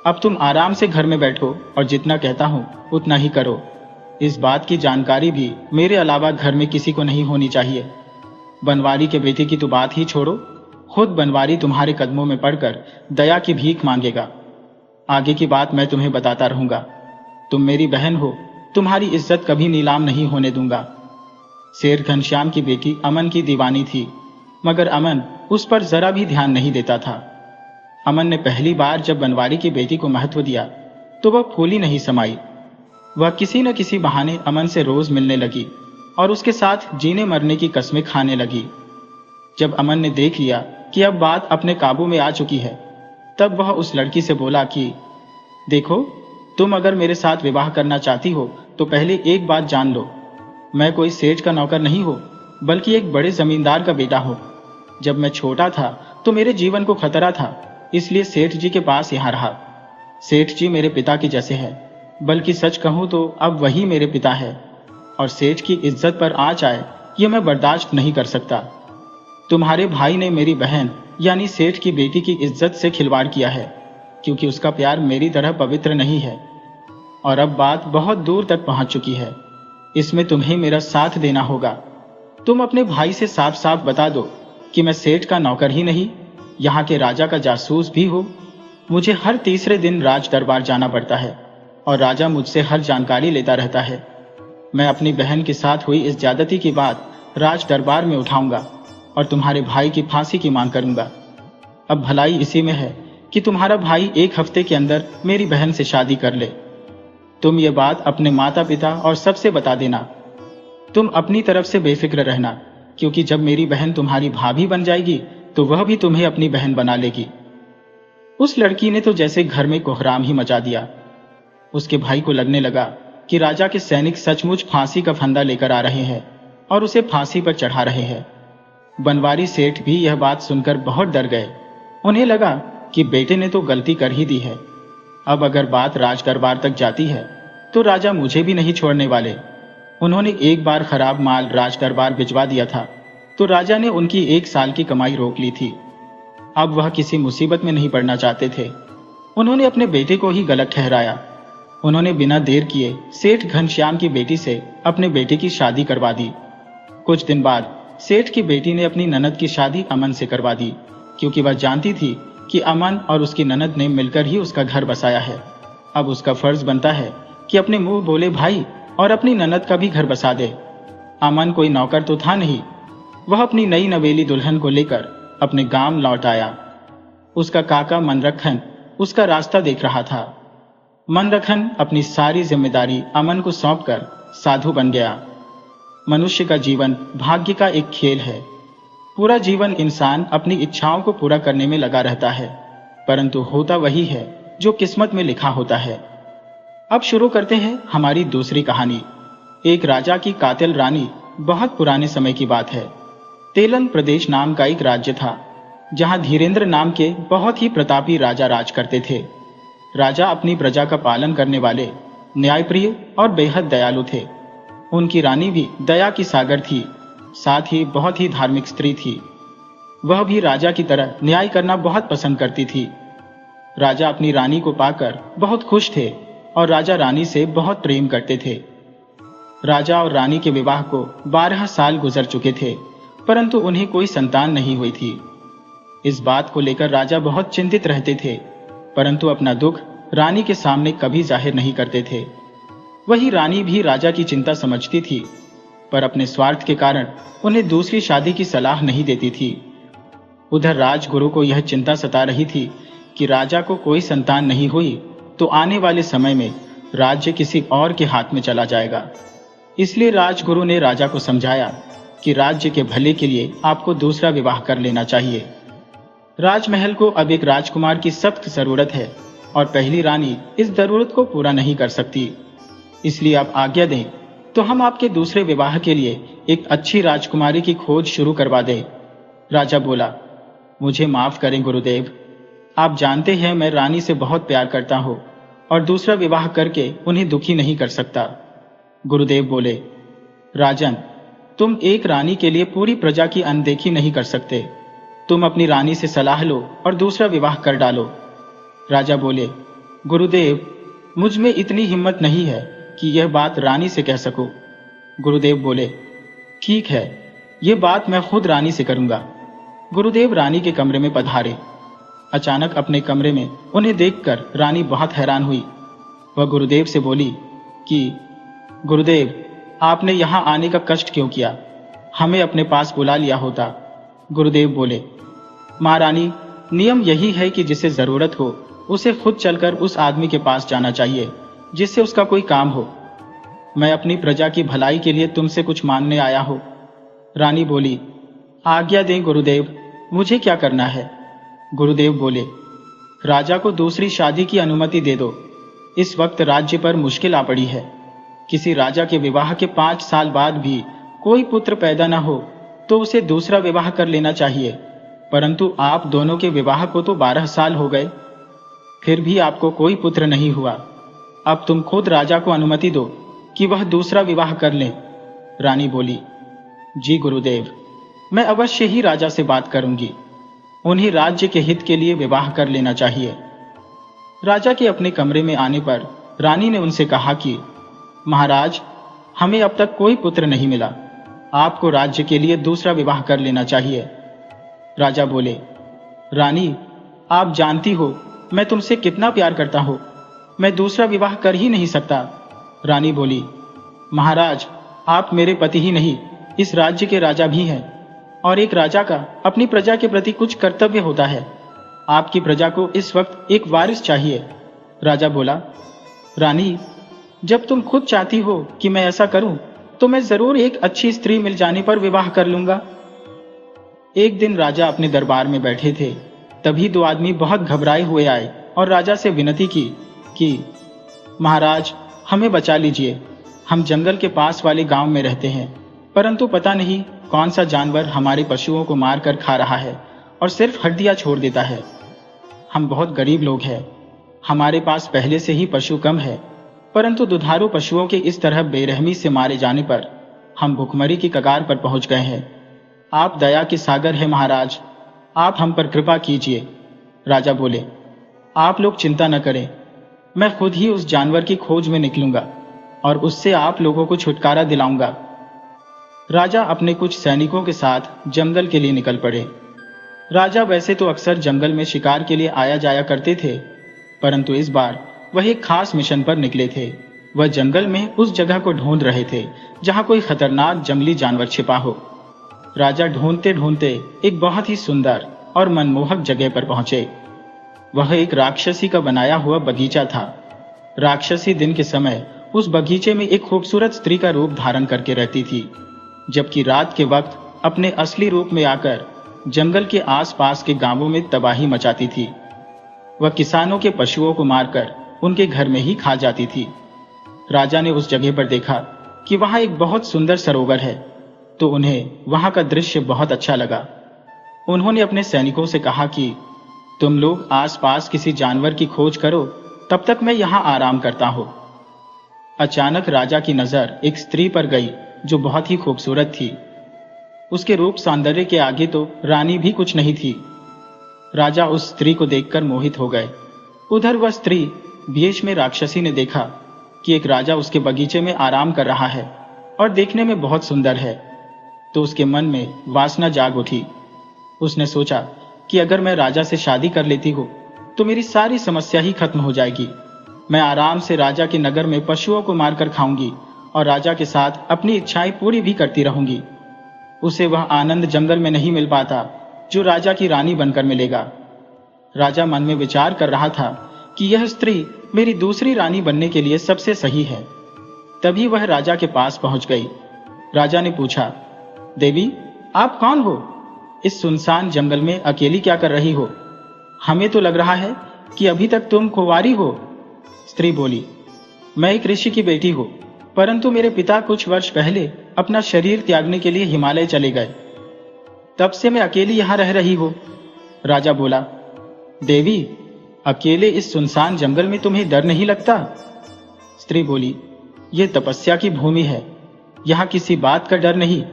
अब तुम आराम से घर में बैठो और जितना कहता हूं उतना ही करो। इस बात की जानकारी भी मेरे अलावा घर में किसी को नहीं होनी चाहिए। बनवारी के बेटे की तो बात ही छोड़ो, खुद बनवारी तुम्हारे कदमों में पड़कर दया की भीख मांगेगा। आगे की बात मैं तुम्हें बताता रहूंगा। तुम मेरी बहन हो, तुम्हारी इज्जत कभी नीलाम नहीं होने दूंगा। शेर घनश्याम की बेटी अमन की दीवानी थी, मगर अमन उस पर जरा भी ध्यान नहीं देता था। अमन ने पहली बार जब बनवारी की बेटी को महत्व दिया तो वह फूली नहीं समाई। वह किसी न किसी बहाने अमन से रोज मिलने लगी और उसके साथ जीने मरने की कस्में खाने लगी। जब अमन ने देख लिया कि अब बात अपने काबू में आ चुकी है, तब वह उस लड़की से बोला कि देखो, तुम अगर मेरे साथ विवाह करना चाहती हो तो पहले एक बात जान लो, मैं कोई सेठ का नौकर नहीं हूं, बल्कि एक बड़े जमींदार का बेटा हूं। जब मैं छोटा था तो मेरे जीवन को खतरा था, इसलिए सेठ जी के पास यहां रहा। सेठ जी मेरे पिता के जैसे है, बल्कि सच कहूं तो अब वही मेरे पिता है, और सेठ की इज्जत पर आंच आए ये मैं बर्दाश्त नहीं कर सकता। तुम्हारे भाई ने मेरी बहन यानी सेठ की बेटी की इज्जत से खिलवाड़ किया है, क्योंकि उसका प्यार मेरी तरह पवित्र नहीं है। और अब बात बहुत दूर तक पहुंच चुकी है, इसमें तुम्हें मेरा साथ देना होगा। तुम अपने भाई से साफ साफ बता दो कि मैं सेठ का नौकर ही नहीं, यहाँ के राजा का जासूस भी हूँ। मुझे हर तीसरे दिन राज दरबार जाना पड़ता है और राजा मुझसे हर जानकारी लेता रहता है। मैं अपनी बहन के साथ हुई इस ज्यादती की बात राज दरबार में उठाऊंगा और तुम्हारे भाई की फांसी की मांग करूंगा। अब भलाई इसी में है कि तुम्हारा भाई एक हफ्ते के अंदर मेरी बहन से शादी कर ले। तुम ये बात अपने माता पिता और सबसे बता देना। तुम अपनी तरफ से बेफिक्र रहना, क्योंकि जब मेरी बहन तुम्हारी भाभी बन जाएगी तो वह भी तुम्हें अपनी बहन बना लेगी। उस लड़की ने तो जैसे घर में कोहराम ही मचा दिया। उसके भाई को लगने लगा कि राजा के सैनिक सचमुच फांसी का फंदा लेकर आ रहे हैं और उसे फांसी पर चढ़ा रहे हैं। बनवारी सेठ भी यह बात सुनकर बहुत डर गए। उन्हें लगा कि बेटे ने तो गलती कर ही दी है। अब अगर बात राज दरबार तक जाती है तो राजा मुझे भी नहीं छोड़ने वाले। उन्होंने एक बार खराब माल राज दरबार भिजवा दिया था तो राजा ने उनकी 1 साल की कमाई रोक ली थी। अब वह किसी मुसीबत में नहीं पड़ना चाहते थे। उन्होंने अपने बेटे को ही गलत ठहराया। उन्होंने बिना देर किए सेठ घनश्याम की बेटी से अपने बेटे की शादी करवा दी। कुछ दिन बाद सेठ की बेटी ने अपनी ननद की शादी अमन से करवा दी, क्योंकि वह जानती थी कि अमन और उसकी ननद ने मिलकर ही उसका घर बसाया है। अब उसका फर्ज बनता है कि अपने मुंह बोले भाई और अपनी ननद का भी घर बसा दे। अमन कोई नौकर तो था नहीं। वह अपनी नई नवेली दुल्हन को लेकर अपने गांव लौट आया। उसका काका मनरखन उसका रास्ता देख रहा था। मनरखन अपनी सारी जिम्मेदारी अमन को सौंपकर साधु बन गया। मनुष्य का जीवन भाग्य का एक खेल है। पूरा जीवन इंसान अपनी इच्छाओं को पूरा करने में लगा रहता है, परंतु होता वही है जो किस्मत में लिखा होता है। अब शुरू करते हैं हमारी दूसरी कहानी। एक राजा की कातिल रानी। बहुत पुराने समय की बात है। तेलन प्रदेश नाम का एक राज्य था, जहां धीरेंद्र नाम के बहुत ही प्रतापी राजा राज करते थे। राजा अपनी प्रजा का पालन करने वाले, न्यायप्रिय और बेहद दयालु थे। उनकी रानी भी दया की सागर थी, साथ ही बहुत ही धार्मिक स्त्री थी। वह भी राजा की तरह न्याय करना बहुत पसंद करती थी। राजा अपनी रानी को पाकर बहुत खुश थे और राजा रानी से बहुत प्रेम करते थे। राजा और रानी के विवाह को 12 साल गुजर चुके थे, परंतु उन्हें कोई संतान नहीं हुई थी। इस बात को लेकर राजा बहुत चिंतित रहते थे, परंतु अपना दुख रानी के सामने कभी जाहिर नहीं करते थे। वही रानी भी राजा की चिंता समझती थी, पर अपने स्वार्थ के कारण उन्हें दूसरी शादी की सलाह नहीं देती थी। उधर राजगुरु को यह चिंता सता रही थी कि राजा को कोई संतान नहीं हुई तो आने वाले समय में राज्य किसी और के हाथ में चला जाएगा। इसलिए राजगुरु ने राजा को समझाया कि राज्य के भले के लिए आपको दूसरा विवाह कर लेना चाहिए। राजमहल को अब एक राजकुमार की सख्त जरूरत है और पहली रानी इस जरूरत को पूरा नहीं कर सकती। इसलिए आप आज्ञा दें तो हम आपके दूसरे विवाह के लिए एक अच्छी राजकुमारी की खोज शुरू करवा दें। राजा बोला, मुझे माफ करें गुरुदेव, आप जानते हैं मैं रानी से बहुत प्यार करता हूं और दूसरा विवाह करके उन्हें दुखी नहीं कर सकता। गुरुदेव बोले, राजन, तुम एक रानी के लिए पूरी प्रजा की अनदेखी नहीं कर सकते। तुम अपनी रानी से सलाह लो और दूसरा विवाह कर डालो। राजा बोले, गुरुदेव, मुझ में इतनी हिम्मत नहीं है कि यह बात रानी से कह सकूं। गुरुदेव बोले, ठीक है, यह बात मैं खुद रानी से करूंगा। गुरुदेव रानी के कमरे में पधारे। अचानक अपने कमरे में उन्हें देखकर रानी बहुत हैरान हुई। वह गुरुदेव से बोली कि गुरुदेव, आपने यहाँ आने का कष्ट क्यों किया? हमें अपने पास बुला लिया होता। गुरुदेव बोले, महारानी, नियम यही है कि जिसे जरूरत हो उसे खुद चलकर उस आदमी के पास जाना चाहिए जिससे उसका कोई काम हो। मैं अपनी प्रजा की भलाई के लिए तुमसे कुछ मांगने आया हूं। रानी बोली, आज्ञा दें गुरुदेव, मुझे क्या करना है? गुरुदेव बोले, राजा को दूसरी शादी की अनुमति दे दो। इस वक्त राज्य पर मुश्किल आ पड़ी है। किसी राजा के विवाह के 5 साल बाद भी कोई पुत्र पैदा न हो तो उसे दूसरा विवाह कर लेना चाहिए, परंतु आप दोनों के विवाह को तो 12 साल हो गए, फिर भी आपको कोई पुत्र नहीं हुआ। अब तुम खुद राजा को अनुमति दो कि वह दूसरा विवाह कर ले। रानी बोली, जी गुरुदेव, मैं अवश्य ही राजा से बात करूंगी। उन्हें राज्य के हित के लिए विवाह कर लेना चाहिए। राजा के अपने कमरे में आने पर रानी ने उनसे कहा कि महाराज, हमें अब तक कोई पुत्र नहीं मिला। आपको राज्य के लिए दूसरा विवाह कर लेना चाहिए। राजा बोले, रानी, आप जानती हो मैं तुमसे कितना प्यार करता हूं। मैं दूसरा विवाह कर ही नहीं सकता। रानी बोली, महाराज, आप मेरे पति ही नहीं, इस राज्य के राजा भी हैं, और एक राजा का अपनी प्रजा के प्रति कुछ कर्तव्य होता है। आपकी प्रजा को इस वक्त एक वारिस चाहिए। राजा बोला, रानी, जब तुम खुद चाहती हो कि मैं ऐसा करूं, तो मैं जरूर एक अच्छी स्त्री मिल जाने पर विवाह कर लूंगा। एक दिन राजा अपने दरबार में बैठे थे, तभी 2 आदमी बहुत घबराए हुए आए और राजा से विनती की कि महाराज, हमें बचा लीजिए। हम जंगल के पास वाले गांव में रहते हैं, परंतु पता नहीं कौन सा जानवर हमारे पशुओं को मारकर खा रहा है और सिर्फ हड्डियां छोड़ देता है। हम बहुत गरीब लोग हैं। हमारे पास पहले से ही पशु कम है, परंतु दुधारू पशुओं के इस तरह बेरहमी से मारे जाने पर हम भुखमरी की कगार पर पहुंच गए हैं। आप दया के सागर हैं महाराज, आप हम पर कृपा कीजिए। राजा बोले, आप लोग चिंता न करें, मैं खुद ही उस जानवर की खोज में निकलूंगा और उससे आप लोगों को छुटकारा दिलाऊंगा। राजा अपने कुछ सैनिकों के साथ जंगल के लिए निकल पड़े। राजा वैसे तो अक्सर जंगल में शिकार के लिए आया जाया करते थे, परंतु इस बार वह एक खास मिशन पर निकले थे। वह जंगल में उस जगह को ढूंढ रहे थे जहां कोई खतरनाक जंगली जानवर छिपा हो। राजा ढूंढते ढूंढते एक बहुत ही सुंदर और मनमोहक जगह पर पहुंचे। वह एक राक्षसी का बनाया हुआ बगीचा था। राक्षसी दिन के समय उस बगीचे में एक खूबसूरत स्त्री का रूप धारण करके रहती थी, जबकि रात के वक्त अपने असली रूप में आकर जंगल के आसपास के गांवों में तबाही मचाती थी। वह किसानों के पशुओं को मारकर उनके घर में ही खा जाती थी। राजा ने उस जगह पर देखा कि वहां एक बहुत सुंदर सरोवर है, तो उन्हें वहां का दृश्य बहुत अच्छा लगा। उन्होंने अपने सैनिकों से कहा कि तुम लोग आसपास किसी जानवर की खोज करो, तब तक मैं यहां आराम करता हूं। अचानक राजा की नजर एक स्त्री पर गई जो बहुत ही खूबसूरत थी। उसके रूप सौंदर्य के आगे तो रानी भी कुछ नहीं थी। राजा उस स्त्री को देखकर मोहित हो गए। उधर वह स्त्री बीच में राक्षसी ने देखा कि एक राजा उसके बगीचे में आराम कर रहा है और देखने में बहुत सुंदर है, तो उसके मन में वासना जाग उठी। उसने सोचा कि अगर मैं राजा से शादी कर लेती हूँ तो मेरी सारी समस्या ही खत्म हो जाएगी। मैं आराम से राजा के नगर में पशुओं को मारकर खाऊंगी और राजा के साथ अपनी इच्छाएं पूरी भी करती रहूंगी। उसे वह आनंद जंगल में नहीं मिल पाता जो राजा की रानी बनकर मिलेगा। राजा मन में विचार कर रहा था कि यह स्त्री मेरी दूसरी रानी बनने के लिए सबसे सही है। तभी वह राजा के पास पहुंच गई। राजा ने पूछा, देवी, आप कौन हो? इस सुनसान जंगल में अकेली क्या कर रही हो? हमें तो लग रहा है कि अभी तक तुम कुंवारी हो। स्त्री बोली, मैं एक ऋषि की बेटी हूं, परंतु मेरे पिता कुछ वर्ष पहले अपना शरीर त्यागने के लिए हिमालय चले गए। तब से मैं अकेली यहां रह रही हूं। राजा बोला, देवी, अकेले इस सुनसान जंगल में तुम्हें डर नहीं लगता? स्त्री बोली, यह तपस्या की भूमि है, यहां किसी बात का डर नहीं।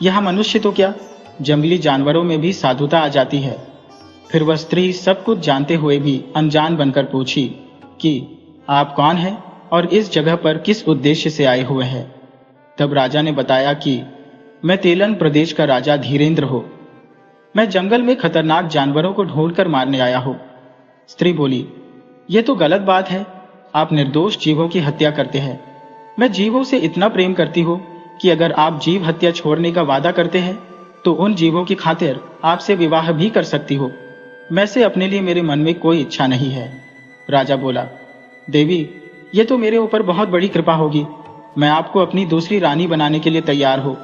यहां मनुष्य तो क्या, जंगली जानवरों में भी साधुता आ जाती है। फिर वह स्त्री सब कुछ जानते हुए भी अनजान बनकर पूछी कि आप कौन हैं और इस जगह पर किस उद्देश्य से आए हुए हैं? तब राजा ने बताया कि मैं तेलन प्रदेश का राजा धीरेन्द्र हूं। मैं जंगल में खतरनाक जानवरों को ढूंढकर मारने आया हूं। स्त्री बोली, यह तो गलत बात है। आप निर्दोष जीवों की हत्या करते हैं। मैं जीवों से इतना प्रेम करती हूँ कि अगर आप जीव हत्या छोड़ने का वादा करते हैं तो उन जीवों की खातिर आपसे विवाह भी कर सकती हो। मैं से अपने लिए मेरे मन में कोई इच्छा नहीं है। राजा बोला, देवी, ये तो मेरे ऊपर बहुत बड़ी कृपा होगी। मैं आपको अपनी दूसरी रानी बनाने के लिए तैयार हूँ।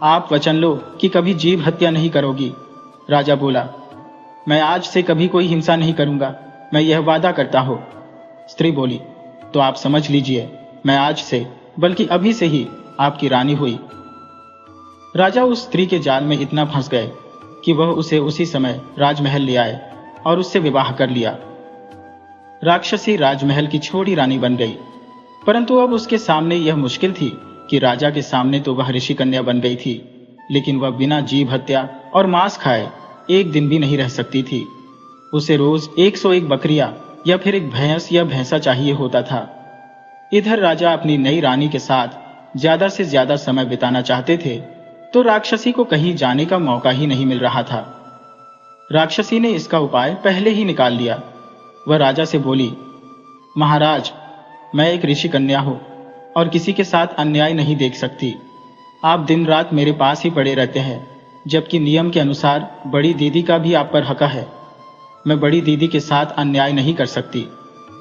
आप वचन लो कि कभी जीव हत्या नहीं करोगी। राजा बोला, मैं आज से कभी कोई हिंसा नहीं करूंगा, मैं यह वादा करता हूँ। स्त्री बोली, तो आप समझ लीजिए, मैं आज से, बल्कि अभी से ही आपकी रानी हुई। राजा उस स्त्री के जाल में इतना फंस गए कि वह उसे उसी समय राजमहल ले आए और उससे विवाह कर लिया। राक्षसी राजमहल की छोटी रानी बन गई, परंतु अब उसके सामने यह मुश्किल थी कि राजा के सामने तो वह ऋषि कन्या बन गई थी, लेकिन वह बिना जीव हत्या और मांस खाए एक दिन भी नहीं रह सकती थी। उसे रोज 101 बकरियां या फिर एक भैंस या भैंसा चाहिए होता था। इधर राजा अपनी नई रानी के साथ ज्यादा से ज्यादा समय बिताना चाहते थे, तो राक्षसी को कहीं जाने का मौका ही नहीं मिल रहा था। राक्षसी ने इसका उपाय पहले ही निकाल लिया। वह राजा से बोली, महाराज, मैं एक ऋषि कन्या हूं और किसी के साथ अन्याय नहीं देख सकती। आप दिन रात मेरे पास ही पड़े रहते हैं, जबकि नियम के अनुसार बड़ी दीदी का भी आप पर हक है। मैं बड़ी दीदी के साथ अन्याय नहीं कर सकती,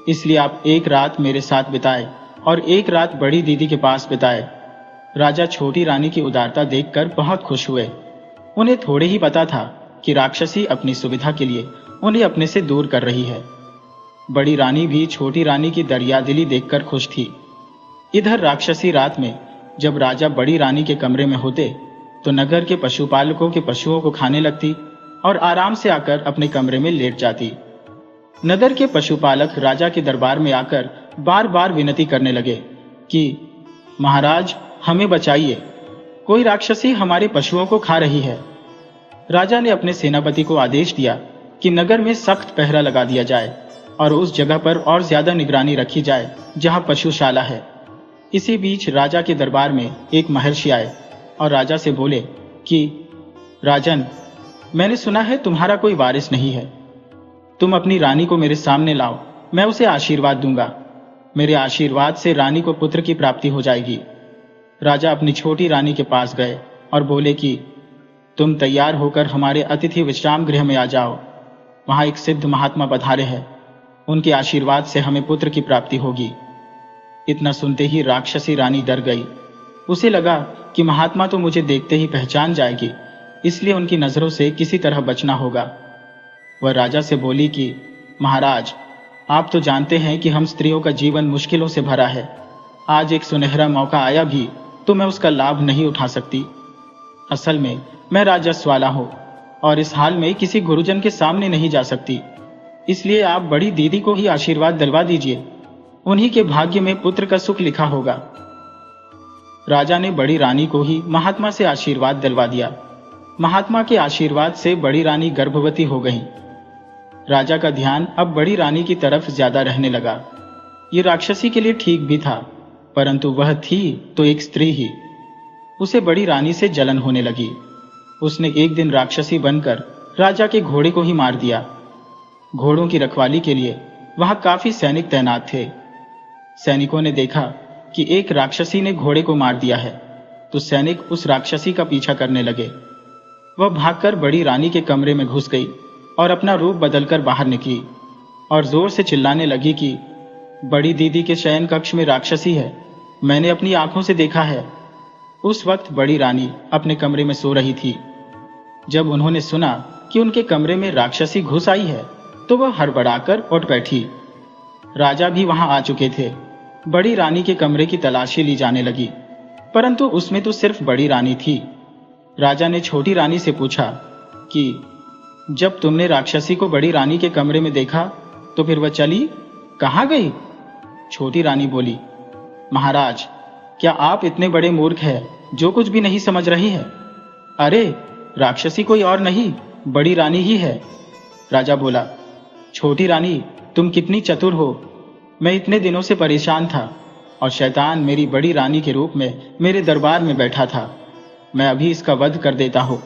इसलिए आप एक रात मेरे साथ बिताए और एक रात बड़ी दीदी के पास बिताए। राजा छोटी रानी की उदारता देखकर बहुत खुश हुए। उन्हें थोड़े ही पता था कि राक्षसी अपनी सुविधा के लिए उन्हें अपने से दूर कर रही है। बड़ी रानी भी छोटी रानी की दरियादिली देखकर खुश थी। इधर राक्षसी रात में जब राजा बड़ी रानी के कमरे में होते तो नगर के पशुपालकों के पशुओं को खाने लगती और आराम से आकर अपने कमरे में लेट जाती। नगर के पशुपालक राजा के दरबार में आकर बार बार विनती करने लगे कि महाराज, हमें बचाइए, कोई राक्षसी हमारे पशुओं को खा रही है। राजा ने अपने सेनापति को आदेश दिया कि नगर में सख्त पहरा लगा दिया जाए और उस जगह पर और ज्यादा निगरानी रखी जाए जहां पशुशाला है। इसी बीच राजा के दरबार में एक महर्षि आए और राजा से बोले कि राजन, मैंने सुना है तुम्हारा कोई वारिस नहीं है। तुम अपनी रानी को मेरे सामने लाओ, मैं उसे आशीर्वाद दूंगा। मेरे आशीर्वाद से रानी को पुत्र की प्राप्ति हो जाएगी। राजा अपनी छोटी रानी के पास गए और बोले कि तुम तैयार होकर हमारे अतिथि विश्राम गृह में आ जाओ। वहां एक सिद्ध महात्मा पधारे हैं, उनके आशीर्वाद से हमें पुत्र की प्राप्ति होगी। इतना सुनते ही राक्षसी रानी डर गई। उसे लगा कि महात्मा तो मुझे देखते ही पहचान जाएगी, इसलिए उनकी नजरों से किसी तरह बचना होगा। वह राजा से बोली कि महाराज, आप तो जानते हैं कि हम स्त्रियों का जीवन मुश्किलों से भरा है। आज एक सुनहरा मौका आया भी तो मैं उसका लाभ नहीं उठा सकती। असल में मैं राजस्व वाला हूं और इस हाल में किसी गुरुजन के सामने नहीं जा सकती, इसलिए आप बड़ी दीदी को ही आशीर्वाद दिलवा दीजिए। उन्हीं के भाग्य में पुत्र का सुख लिखा होगा। राजा ने बड़ी रानी को ही महात्मा से आशीर्वाद दिलवा दिया। महात्मा के आशीर्वाद से बड़ी रानी गर्भवती हो गई। राजा का ध्यान अब बड़ी रानी की तरफ ज्यादा रहने लगा। ये राक्षसी के लिए ठीक भी था, परंतु वह थी तो एक स्त्री ही। उसे बड़ी रानी से जलन होने लगी। उसने एक दिन राक्षसी बनकर राजा के घोड़े को ही मार दिया। घोड़ों की रखवाली के लिए वहां काफी सैनिक तैनात थे। सैनिकों ने देखा कि एक राक्षसी ने घोड़े को मार दिया है, तो सैनिक उस राक्षसी का पीछा करने लगे। वह भागकर बड़ी रानी के कमरे में घुस गई और अपना रूप बदलकर बाहर निकली और जोर से चिल्लाने लगी कि बड़ी दीदी के शयन कक्ष में राक्षसी है, मैंने अपनी आंखों से देखा है। उस वक्त बड़ी रानी अपने कमरे में सो रही थी। जब उन्होंने सुना कि उनके कमरे में राक्षसी घुस आई है तो वह हड़बड़ाकर उठ बैठी। राजा भी वहां आ चुके थे। बड़ी रानी के कमरे की तलाशी ली जाने लगी, परंतु उसमें तो सिर्फ बड़ी रानी थी। राजा ने छोटी रानी से पूछा कि जब तुमने राक्षसी को बड़ी रानी के कमरे में देखा तो फिर वह चली कहां गई? छोटी रानी बोली, महाराज, क्या आप इतने बड़े मूर्ख हैं जो कुछ भी नहीं समझ रही है? अरे, राक्षसी कोई और नहीं, बड़ी रानी ही है। राजा बोला, छोटी रानी, तुम कितनी चतुर हो। मैं इतने दिनों से परेशान था और शैतान मेरी बड़ी रानी के रूप में मेरे दरबार में बैठा था। मैं अभी इसका वध कर देता हूं।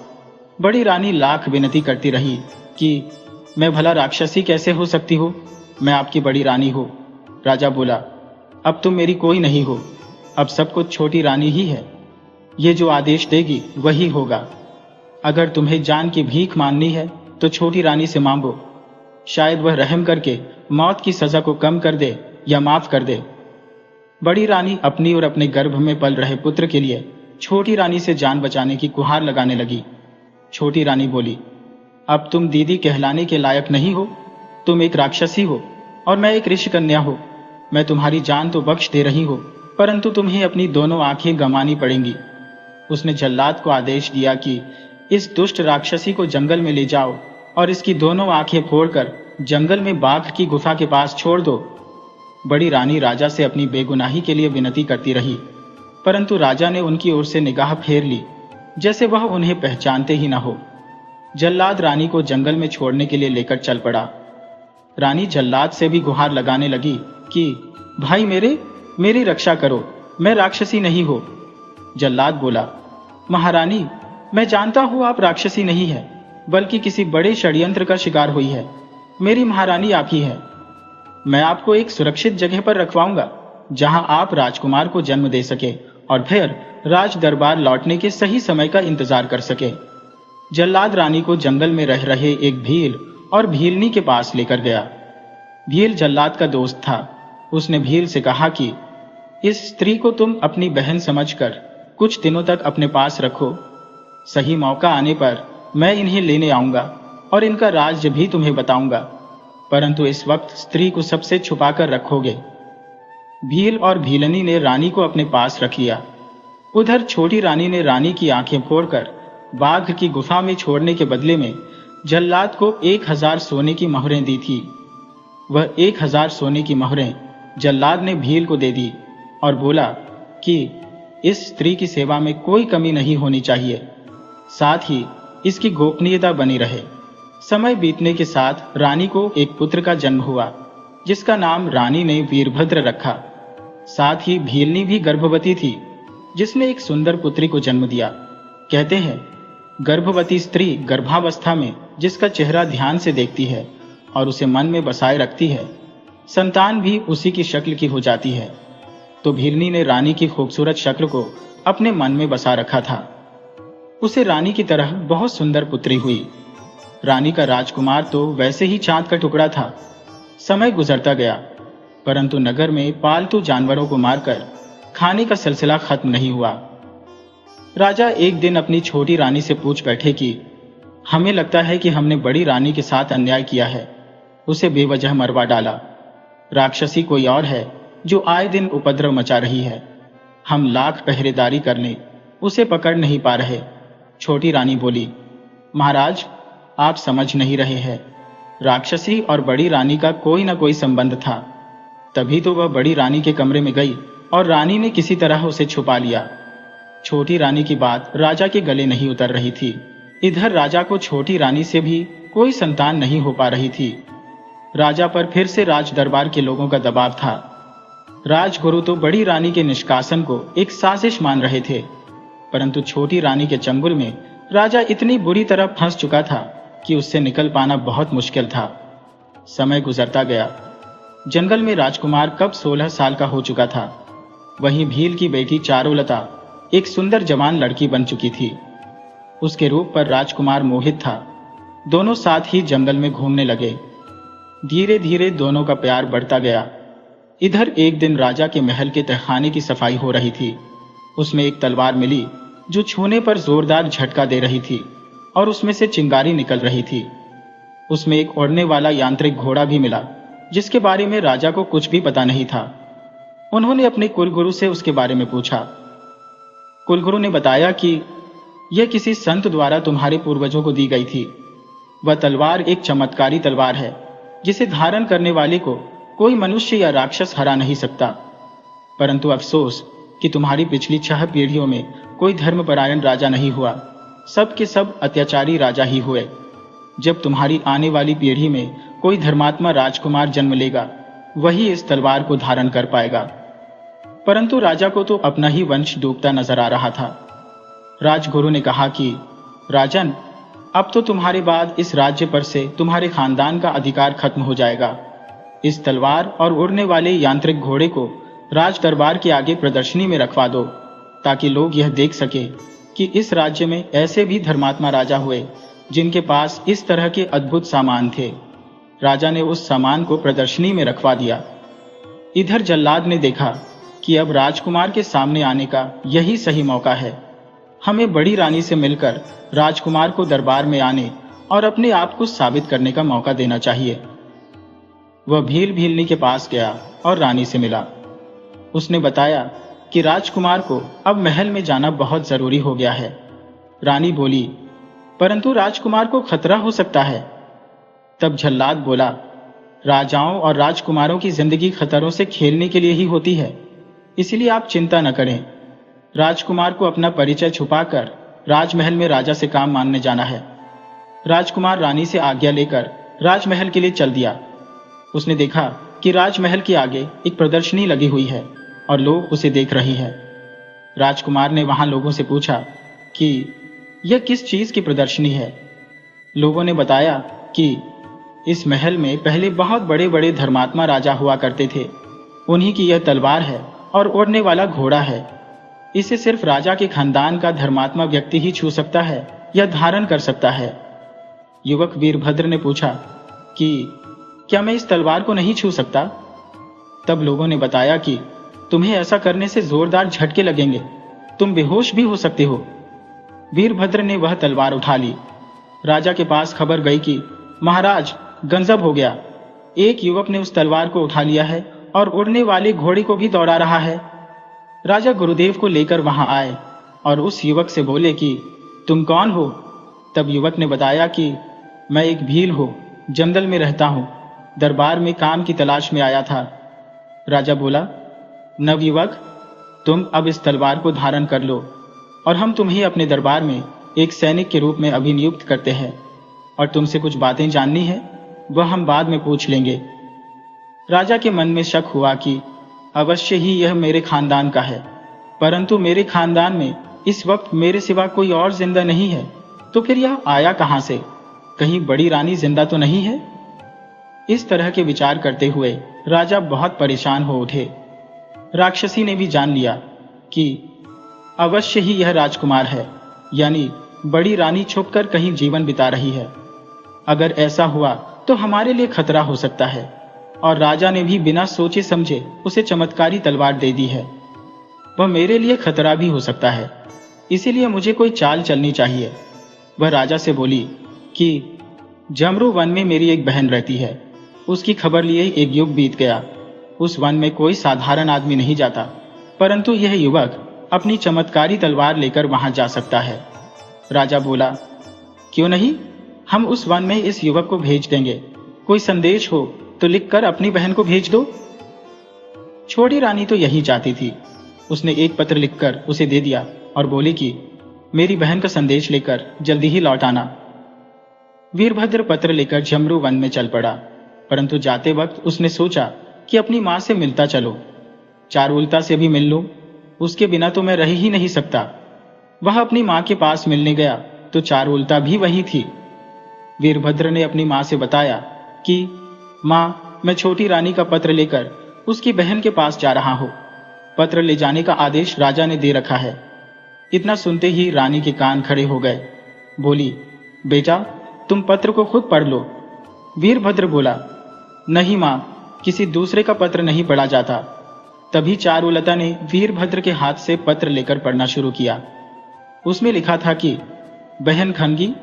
बड़ी रानी लाख विनती करती रही कि मैं भला राक्षसी कैसे हो सकती हूँ, मैं आपकी बड़ी रानी हूँ। राजा बोला, अब तुम मेरी कोई नहीं हो, अब सब कुछ छोटी रानी ही है। ये जो आदेश देगी वही होगा। अगर तुम्हें जान की भीख मांगनी है तो छोटी रानी से मांगो, शायद वह रहम करके मौत की सजा को कम कर दे या माफ कर दे। बड़ी रानी अपनी और अपने गर्भ में पल रहे पुत्र के लिए छोटी रानी से जान बचाने की गुहार लगाने लगी। छोटी रानी बोली, अब तुम दीदी कहलाने के लायक नहीं हो, तुम एक राक्षसी हो और मैं एक ऋषि कन्या हूं। मैं तुम्हारी जान तो बख्श दे रही हूं, परंतु तुम्हें अपनी दोनों आंखें गंवानी पड़ेंगी। उसने जल्लाद को आदेश दिया कि इस दुष्ट राक्षसी को जंगल में ले जाओ और इसकी दोनों आंखें फोड़कर जंगल में बाघ की गुफा के पास छोड़ दो। बड़ी रानी राजा से अपनी बेगुनाही के लिए विनती करती रही, परंतु राजा ने उनकी ओर से निगाह फेर ली, जैसे वह उन्हें पहचानते ही न हो। जल्लाद रानी को जंगल में छोड़ने के लिए लेकर चल पड़ा। रानी जल्लाद से भी गुहार लगाने लगी कि भाई मेरी रक्षा करो, मैं राक्षसी नहीं हो। जल्लाद बोला, महारानी, मैं जानता हूं आप राक्षसी नहीं है, बल्कि किसी बड़े षड्यंत्र का शिकार हुई है। मेरी महारानी आप ही है। मैं आपको एक सुरक्षित जगह पर रखवाऊंगा, जहां आप राजकुमार को जन्म दे सके और फिर राज दरबार लौटने के सही समय का इंतजार कर सके। जल्लाद रानी को जंगल में रह रहे एक भील और भीलनी के पास लेकर गया। भील जल्लाद का दोस्त था। उसने भील से कहा कि इस स्त्री को तुम अपनी बहन समझकर कुछ दिनों तक अपने पास रखो। सही मौका आने पर मैं इन्हें लेने आऊंगा और इनका राज भी तुम्हें बताऊंगा, परंतु इस वक्त स्त्री को सबसे छुपाकर रखोगे। भील और भीलनी ने रानी को अपने पास रख लिया। उधर छोटी रानी ने रानी की आंखें फोड़कर बाघ की गुफा में छोड़ने के बदले में जल्लाद को 1000 सोने की मोहरें दी थी। वह 1000 सोने की मोहरें जल्लाद ने भील को दे दी और बोला कि इस स्त्री की सेवा में कोई कमी नहीं होनी चाहिए, साथ ही इसकी गोपनीयता बनी रहे। समय बीतने के साथ रानी को एक पुत्र का जन्म हुआ, जिसका नाम रानी ने वीरभद्र रखा। साथ ही भीलनी भी गर्भवती थी, जिसने एक सुंदर पुत्री को जन्म दिया। कहते हैं, गर्भवती स्त्री गर्भावस्था में जिसका चेहरा ध्यान से देखती है और उसे मन में बसाए रखती है, संतान भी उसी की शक्ल की हो जाती है। तो भीलनी ने रानी की खूबसूरत शक्ल को अपने मन में बसा रखा था। उसे रानी की तरह बहुत सुंदर पुत्री हुई। रानी का राजकुमार तो वैसे ही चांद का टुकड़ा था। समय गुजरता गया, परंतु नगर में पालतू जानवरों को मारकर खाने का सिलसिला खत्म नहीं हुआ। राजा एक दिन अपनी छोटी रानी से पूछ बैठे कि हमें लगता है कि हमने बड़ी रानी के साथ अन्याय किया है, उसे बेवजह मरवा डाला। राक्षसी कोई और है जो आए दिन उपद्रव मचा रही है। हम लाख पहरेदारी करने उसे पकड़ नहीं पा रहे। छोटी रानी बोली, महाराज, आप समझ नहीं रहे हैं। राक्षसी और बड़ी रानी का कोई ना कोई संबंध था, तभी तो वह बड़ी रानी के कमरे में गई और रानी ने किसी तरह उसे छुपा लिया। छोटी रानी की बात राजा के गले नहीं उतर रही थी। इधर राजा को छोटी रानी से भी कोई संतान नहीं हो पा रही थी। राजा पर फिर से राज दरबार के लोगों का दबाव था। राजगुरु तो बड़ी रानी के निष्कासन को एक साजिश मान रहे थे, परंतु छोटी रानी के चंगुल में राजा इतनी बुरी तरह फंस चुका था कि उससे निकल पाना बहुत मुश्किल था। समय गुजरता गया। जंगल में राजकुमार कब 16 साल का हो चुका था। वहीं भील की बेटी चारुलता एक सुंदर जवान लड़की बन चुकी थी। उसके रूप पर राजकुमार मोहित था। दोनों साथ ही जंगल में घूमने लगे। धीरे धीरे दोनों का प्यार बढ़ता गया। इधर एक दिन राजा के महल के तहखाने की सफाई हो रही थी। उसमें एक तलवार मिली जो छूने पर जोरदार झटका दे रही थी और उसमें से चिंगारी निकल रही थी। उसमें एक उड़ने वाला यांत्रिक घोड़ा भी मिला, जिसके बारे में राजा को कुछ भी पता नहीं था। उन्होंने अपने कुलगुरु से उसके बारे में पूछा। कुलगुरु ने बताया कि यह किसी संत द्वारा तुम्हारे पूर्वजों को दी गई थी। वह तलवार एक चमत्कारी तलवार है, जिसे धारण करने वाले को कोई मनुष्य या राक्षस हरा नहीं सकता। परंतु अफसोस कि तुम्हारी पिछली 6 पीढ़ियों में कोई धर्मपरायण राजा नहीं हुआ। सब के सब अत्याचारी राजा ही हुए। जब तुम्हारी आने वाली पीढ़ी में कोई धर्मात्मा राजकुमार जन्म लेगा, वही इस तलवार को धारण कर पाएगा। परंतु राजा को तो अपना ही वंश डूबता नजर आ रहा था। राजगुरु ने कहा कि राजन, अब तो तुम्हारे बाद इस राज्य पर से तुम्हारे खानदान का अधिकार खत्म हो जाएगा। इस तलवार और उड़ने वाले यांत्रिक घोड़े को राज दरबार के आगे प्रदर्शनी में रखवा दो, ताकि लोग यह देख सके कि इस राज्य में ऐसे भी धर्मात्मा राजा हुए जिनके पास इस तरह के अद्भुत सामान थे। राजा ने उस सामान को प्रदर्शनी में रखवा दिया। इधर जल्लाद ने देखा कि अब राजकुमार के सामने आने का यही सही मौका है। हमें बड़ी रानी से मिलकर राजकुमार को दरबार में आने और अपने आप को साबित करने का मौका देना चाहिए। वह भील भीलनी के पास गया और रानी से मिला। उसने बताया कि राजकुमार को अब महल में जाना बहुत जरूरी हो गया है। रानी बोली, परंतु राजकुमार को खतरा हो सकता है। तब जल्लाद बोला, राजाओं और राजकुमारों की जिंदगी खतरों से खेलने के लिए ही होती है, इसलिए आप चिंता न करें। राजकुमार को अपना परिचय छुपाकर राजमहल में राजा से काम मांगने जाना है। राजकुमार रानी से आज्ञा लेकर राजमहल के लिए चल दिया। उसने देखा कि राजमहल के आगे एक प्रदर्शनी लगी हुई है और लोग उसे देख रहे हैं। राजकुमार ने वहां लोगों से पूछा कि यह किस चीज की प्रदर्शनी है। लोगों ने बताया कि इस महल में पहले बहुत बड़े बड़े धर्मात्मा राजा हुआ करते थे। उन्हीं की यह तलवार है और उड़ने वाला घोड़ा है। इसे सिर्फ राजा के खानदान का धर्मात्मा व्यक्ति ही छू सकता है या धारण कर सकता है। युवक वीरभद्र ने पूछा कि क्या मैं इस तलवार को नहीं छू सकता? तब लोगों ने बताया कि तुम्हें ऐसा करने से जोरदार झटके लगेंगे, तुम बेहोश भी हो सकते हो। वीरभद्र ने वह तलवार उठा ली। राजा के पास खबर गई कि महाराज, गंजब हो गया। एक युवक ने उस तलवार को उठा लिया है और उड़ने वाले घोड़े को भी दौड़ा रहा है। राजा गुरुदेव को लेकर वहां आए और उस युवक से बोले कि तुम कौन हो? तब युवक ने बताया कि मैं एक भील हूं, जंगल में रहता हूं, दरबार में काम की तलाश में आया था। राजा बोला, नवयुवक, तुम अब इस तलवार को धारण कर लो और हम तुम्हें अपने दरबार में एक सैनिक के रूप में अभिनियुक्त करते हैं, और तुमसे कुछ बातें जाननी है, वह हम बाद में पूछ लेंगे। राजा के मन में शक हुआ कि अवश्य ही यह मेरे खानदान का है, परंतु मेरे खानदान में इस वक्त मेरे सिवा कोई और जिंदा नहीं है, तो फिर यह आया कहां से? कहीं बड़ी रानी जिंदा तो नहीं है? इस तरह के विचार करते हुए राजा बहुत परेशान हो उठे। राक्षसी ने भी जान लिया कि अवश्य ही यह राजकुमार है, यानी बड़ी रानी छुपकर कहीं जीवन बिता रही है। अगर ऐसा हुआ तो हमारे लिए खतरा हो सकता है, और राजा ने भी बिना सोचे समझे उसे चमत्कारी तलवार दे दी है। वह मेरे लिए खतरा भी हो सकता है, इसीलिए मुझे कोई चाल चलनी चाहिए। वह राजा से बोली कि जमरू वन में मेरी एक बहन रहती है, उसकी खबर लिए एक युग बीत गया। उस वन में कोई साधारण आदमी नहीं जाता, परंतु यह युवक अपनी चमत्कारी तलवार लेकर वहां जा सकता है। राजा बोला, क्यों नहीं, हम उस वन में इस युवक को भेज देंगे। कोई संदेश हो तो लिखकर अपनी बहन को भेज दो। छोटी रानी तो यही चाहती थी। उसने एक पत्र लिखकर उसे दे दिया और बोली कि मेरी बहन का संदेश लेकर जल्दी ही लौट आना। वीरभद्र पत्र लेकर जमरू वन में चल पड़ा, परंतु जाते वक्त उसने सोचा कि अपनी मां से मिलता चलो। चारुलता से भी मिल लूं, उसके बिना तो मैं रह ही नहीं सकता। वह अपनी मां के पास मिलने गया तो चारुलता भी वही थी। वीरभद्र ने अपनी मां से बताया कि मां, मैं छोटी रानी का पत्र लेकर उसकी बहन के पास जा रहा हूं। पत्र ले जाने का आदेश राजा ने दे रखा है। इतना सुनते ही रानी के कान खड़े हो गए। बोली, बेटा, तुम पत्र को खुद पढ़ लो। वीरभद्र बोला, नहीं मां, किसी दूसरे का पत्र नहीं पढ़ा जाता। तभी चारुलता ने वीरभद्र के हाथ से पत्र लेकर पढ़ना शुरू किया। उसमें लिखा था कि बहन खनगी,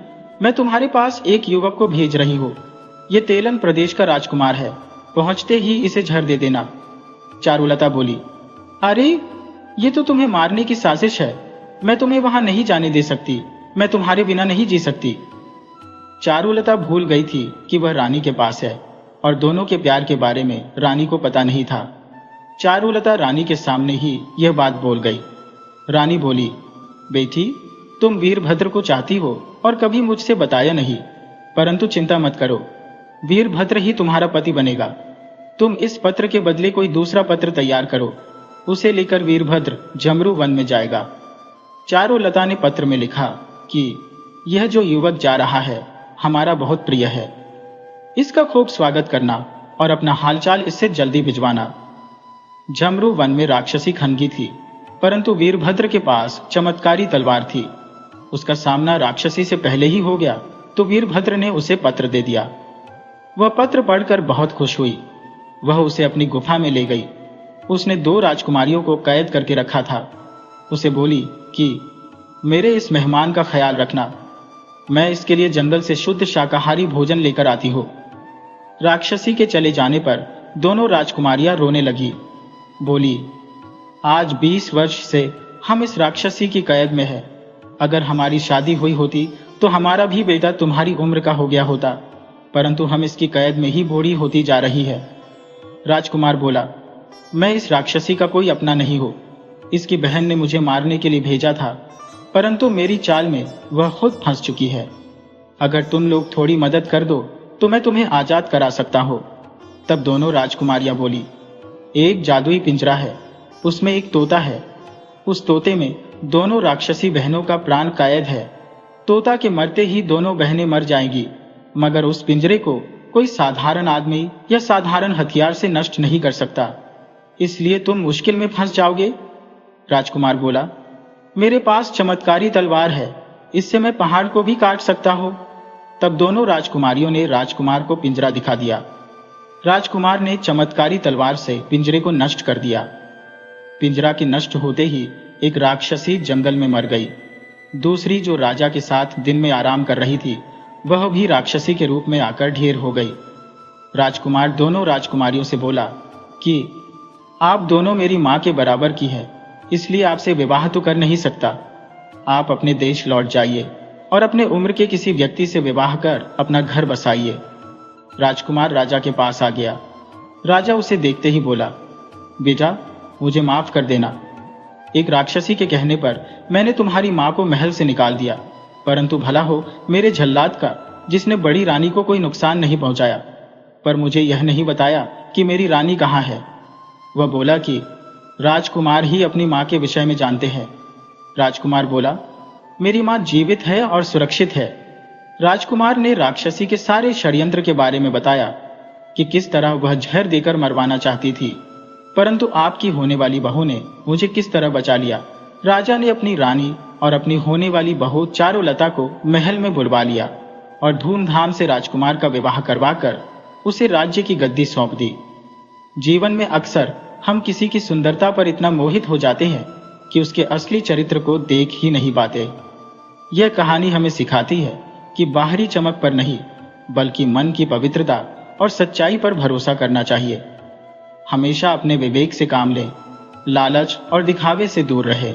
मैं तुम्हारे पास एक युवक को भेज रही हूं। ये तेलन प्रदेश का राजकुमार है, पहुंचते ही इसे झर दे देना। चारुलता बोली, अरे, ये तो तुम्हें मारने की साजिश है। मैं तुम्हें वहां नहीं जाने दे सकती। मैं तुम्हारे बिना नहीं जी सकती। चारुलता भूल गई थी कि वह रानी के पास है और दोनों के प्यार के बारे में रानी को पता नहीं था। चारुलता रानी के सामने ही यह बात बोल गई। रानी बोली, बेटी, तुम वीरभद्र को चाहती हो और कभी मुझसे बताया नहीं, परंतु चिंता मत करो, वीरभद्र ही तुम्हारा पति बनेगा। तुम इस पत्र के बदले कोई दूसरा पत्र तैयार करो, उसे लेकर वीरभद्र जमरू वन में जाएगा। चारुलता ने पत्र में लिखा कि यह जो युवक जा रहा है हमारा बहुत प्रिय है, इसका खूब स्वागत करना और अपना हालचाल इससे जल्दी भिजवाना। झमरू वन में राक्षसी खनगी थी, परंतु वीरभद्र के पास चमत्कारी तलवार थी। उसका सामना राक्षसी से पहले ही हो गया तो वीरभद्र ने उसे पत्र दे दिया। वह पत्र पढ़कर बहुत खुश हुई। वह उसे अपनी गुफा में ले गई। उसने 2 राजकुमारियों को कैद करके रखा था। उसे बोली कि मेरे इस मेहमान का ख्याल रखना, मैं इसके लिए जंगल से शुद्ध शाकाहारी भोजन लेकर आती हूँ। राक्षसी के चले जाने पर दोनों राजकुमारियां रोने लगी। बोली, आज 20 वर्ष से हम इस राक्षसी की कैद में है। अगर हमारी शादी हुई होती तो हमारा भी बेटा तुम्हारी उम्र का हो गया होता, परंतु हम इसकी कैद में ही बूढ़ी होती जा रही है। राजकुमार बोला, मैं इस राक्षसी का कोई अपना नहीं हूं। इसकी बहन ने मुझे मारने के लिए भेजा था, परंतु मेरी चाल में वह खुद फंस चुकी है। अगर तुम लोग थोड़ी मदद कर दो तो मैं तुम्हें आजाद करा सकता हूं। तब दोनों राजकुमारियां बोली, एक जादुई पिंजरा है, उसमें एक तोता है। उस तोते में दोनों राक्षसी बहनों का प्राण कैद है। तोता के मरते ही दोनों बहनें मर जाएंगी, मगर उस पिंजरे को कोई साधारण आदमी या साधारण हथियार से नष्ट नहीं कर सकता, इसलिए तुम मुश्किल में फंस जाओगे। राजकुमार बोला, मेरे पास चमत्कारी तलवार है, इससे मैं पहाड़ को भी काट सकता हूं। तब दोनों राजकुमारियों ने राजकुमार को पिंजरा दिखा दिया। राजकुमार ने चमत्कारी तलवार से पिंजरे को नष्ट कर दिया। पिंजरा के नष्ट होते ही एक राक्षसी जंगल में मर गई। दूसरी, जो राजा के साथ दिन में आराम कर रही थी, वह भी राक्षसी के रूप में आकर ढेर हो गई। राजकुमार दोनों राजकुमारियों से बोला कि आप दोनों मेरी मां के बराबर की है, इसलिए आपसे विवाह तो कर नहीं सकता। आप अपने देश लौट जाइए और अपने उम्र के किसी व्यक्ति से विवाह कर अपना घर बसाइए। राजकुमार राजा के पास आ गया। राजा उसे देखते ही बोला, बेटा, मुझे माफ कर देना। एक राक्षसी के कहने पर मैंने तुम्हारी मां को महल से निकाल दिया, परंतु भला हो मेरे जल्लाद का, जिसने बड़ी रानी को कोई नुकसान नहीं पहुंचाया, पर मुझे यह नहीं बताया कि मेरी रानी कहाँ है। वह बोला कि राजकुमार ही अपनी मां के विषय में जानते हैं। राजकुमार बोला, मेरी मां जीवित है और सुरक्षित है। राजकुमार ने राक्षसी के सारे षड्यंत्र के बारे में बताया कि किस तरह वह जहर देकर मरवाना चाहती थी, परंतु आपकी होने वाली बहू ने मुझे किस तरह बचा लिया। राजा ने अपनी रानी और अपनी होने वाली बहू चारुलता को महल में बुलवा लिया और धूमधाम से राजकुमार का विवाह करवाकर उसे राज्य की गद्दी सौंप दी। जीवन में अक्सर हम किसी की सुंदरता पर इतना मोहित हो जाते हैं कि उसके असली चरित्र को देख ही नहीं पाते। यह कहानी हमें सिखाती है कि बाहरी चमक पर नहीं, बल्कि मन की पवित्रता और सच्चाई पर भरोसा करना चाहिए। हमेशा अपने विवेक से काम लें, लालच और दिखावे से दूर रहें।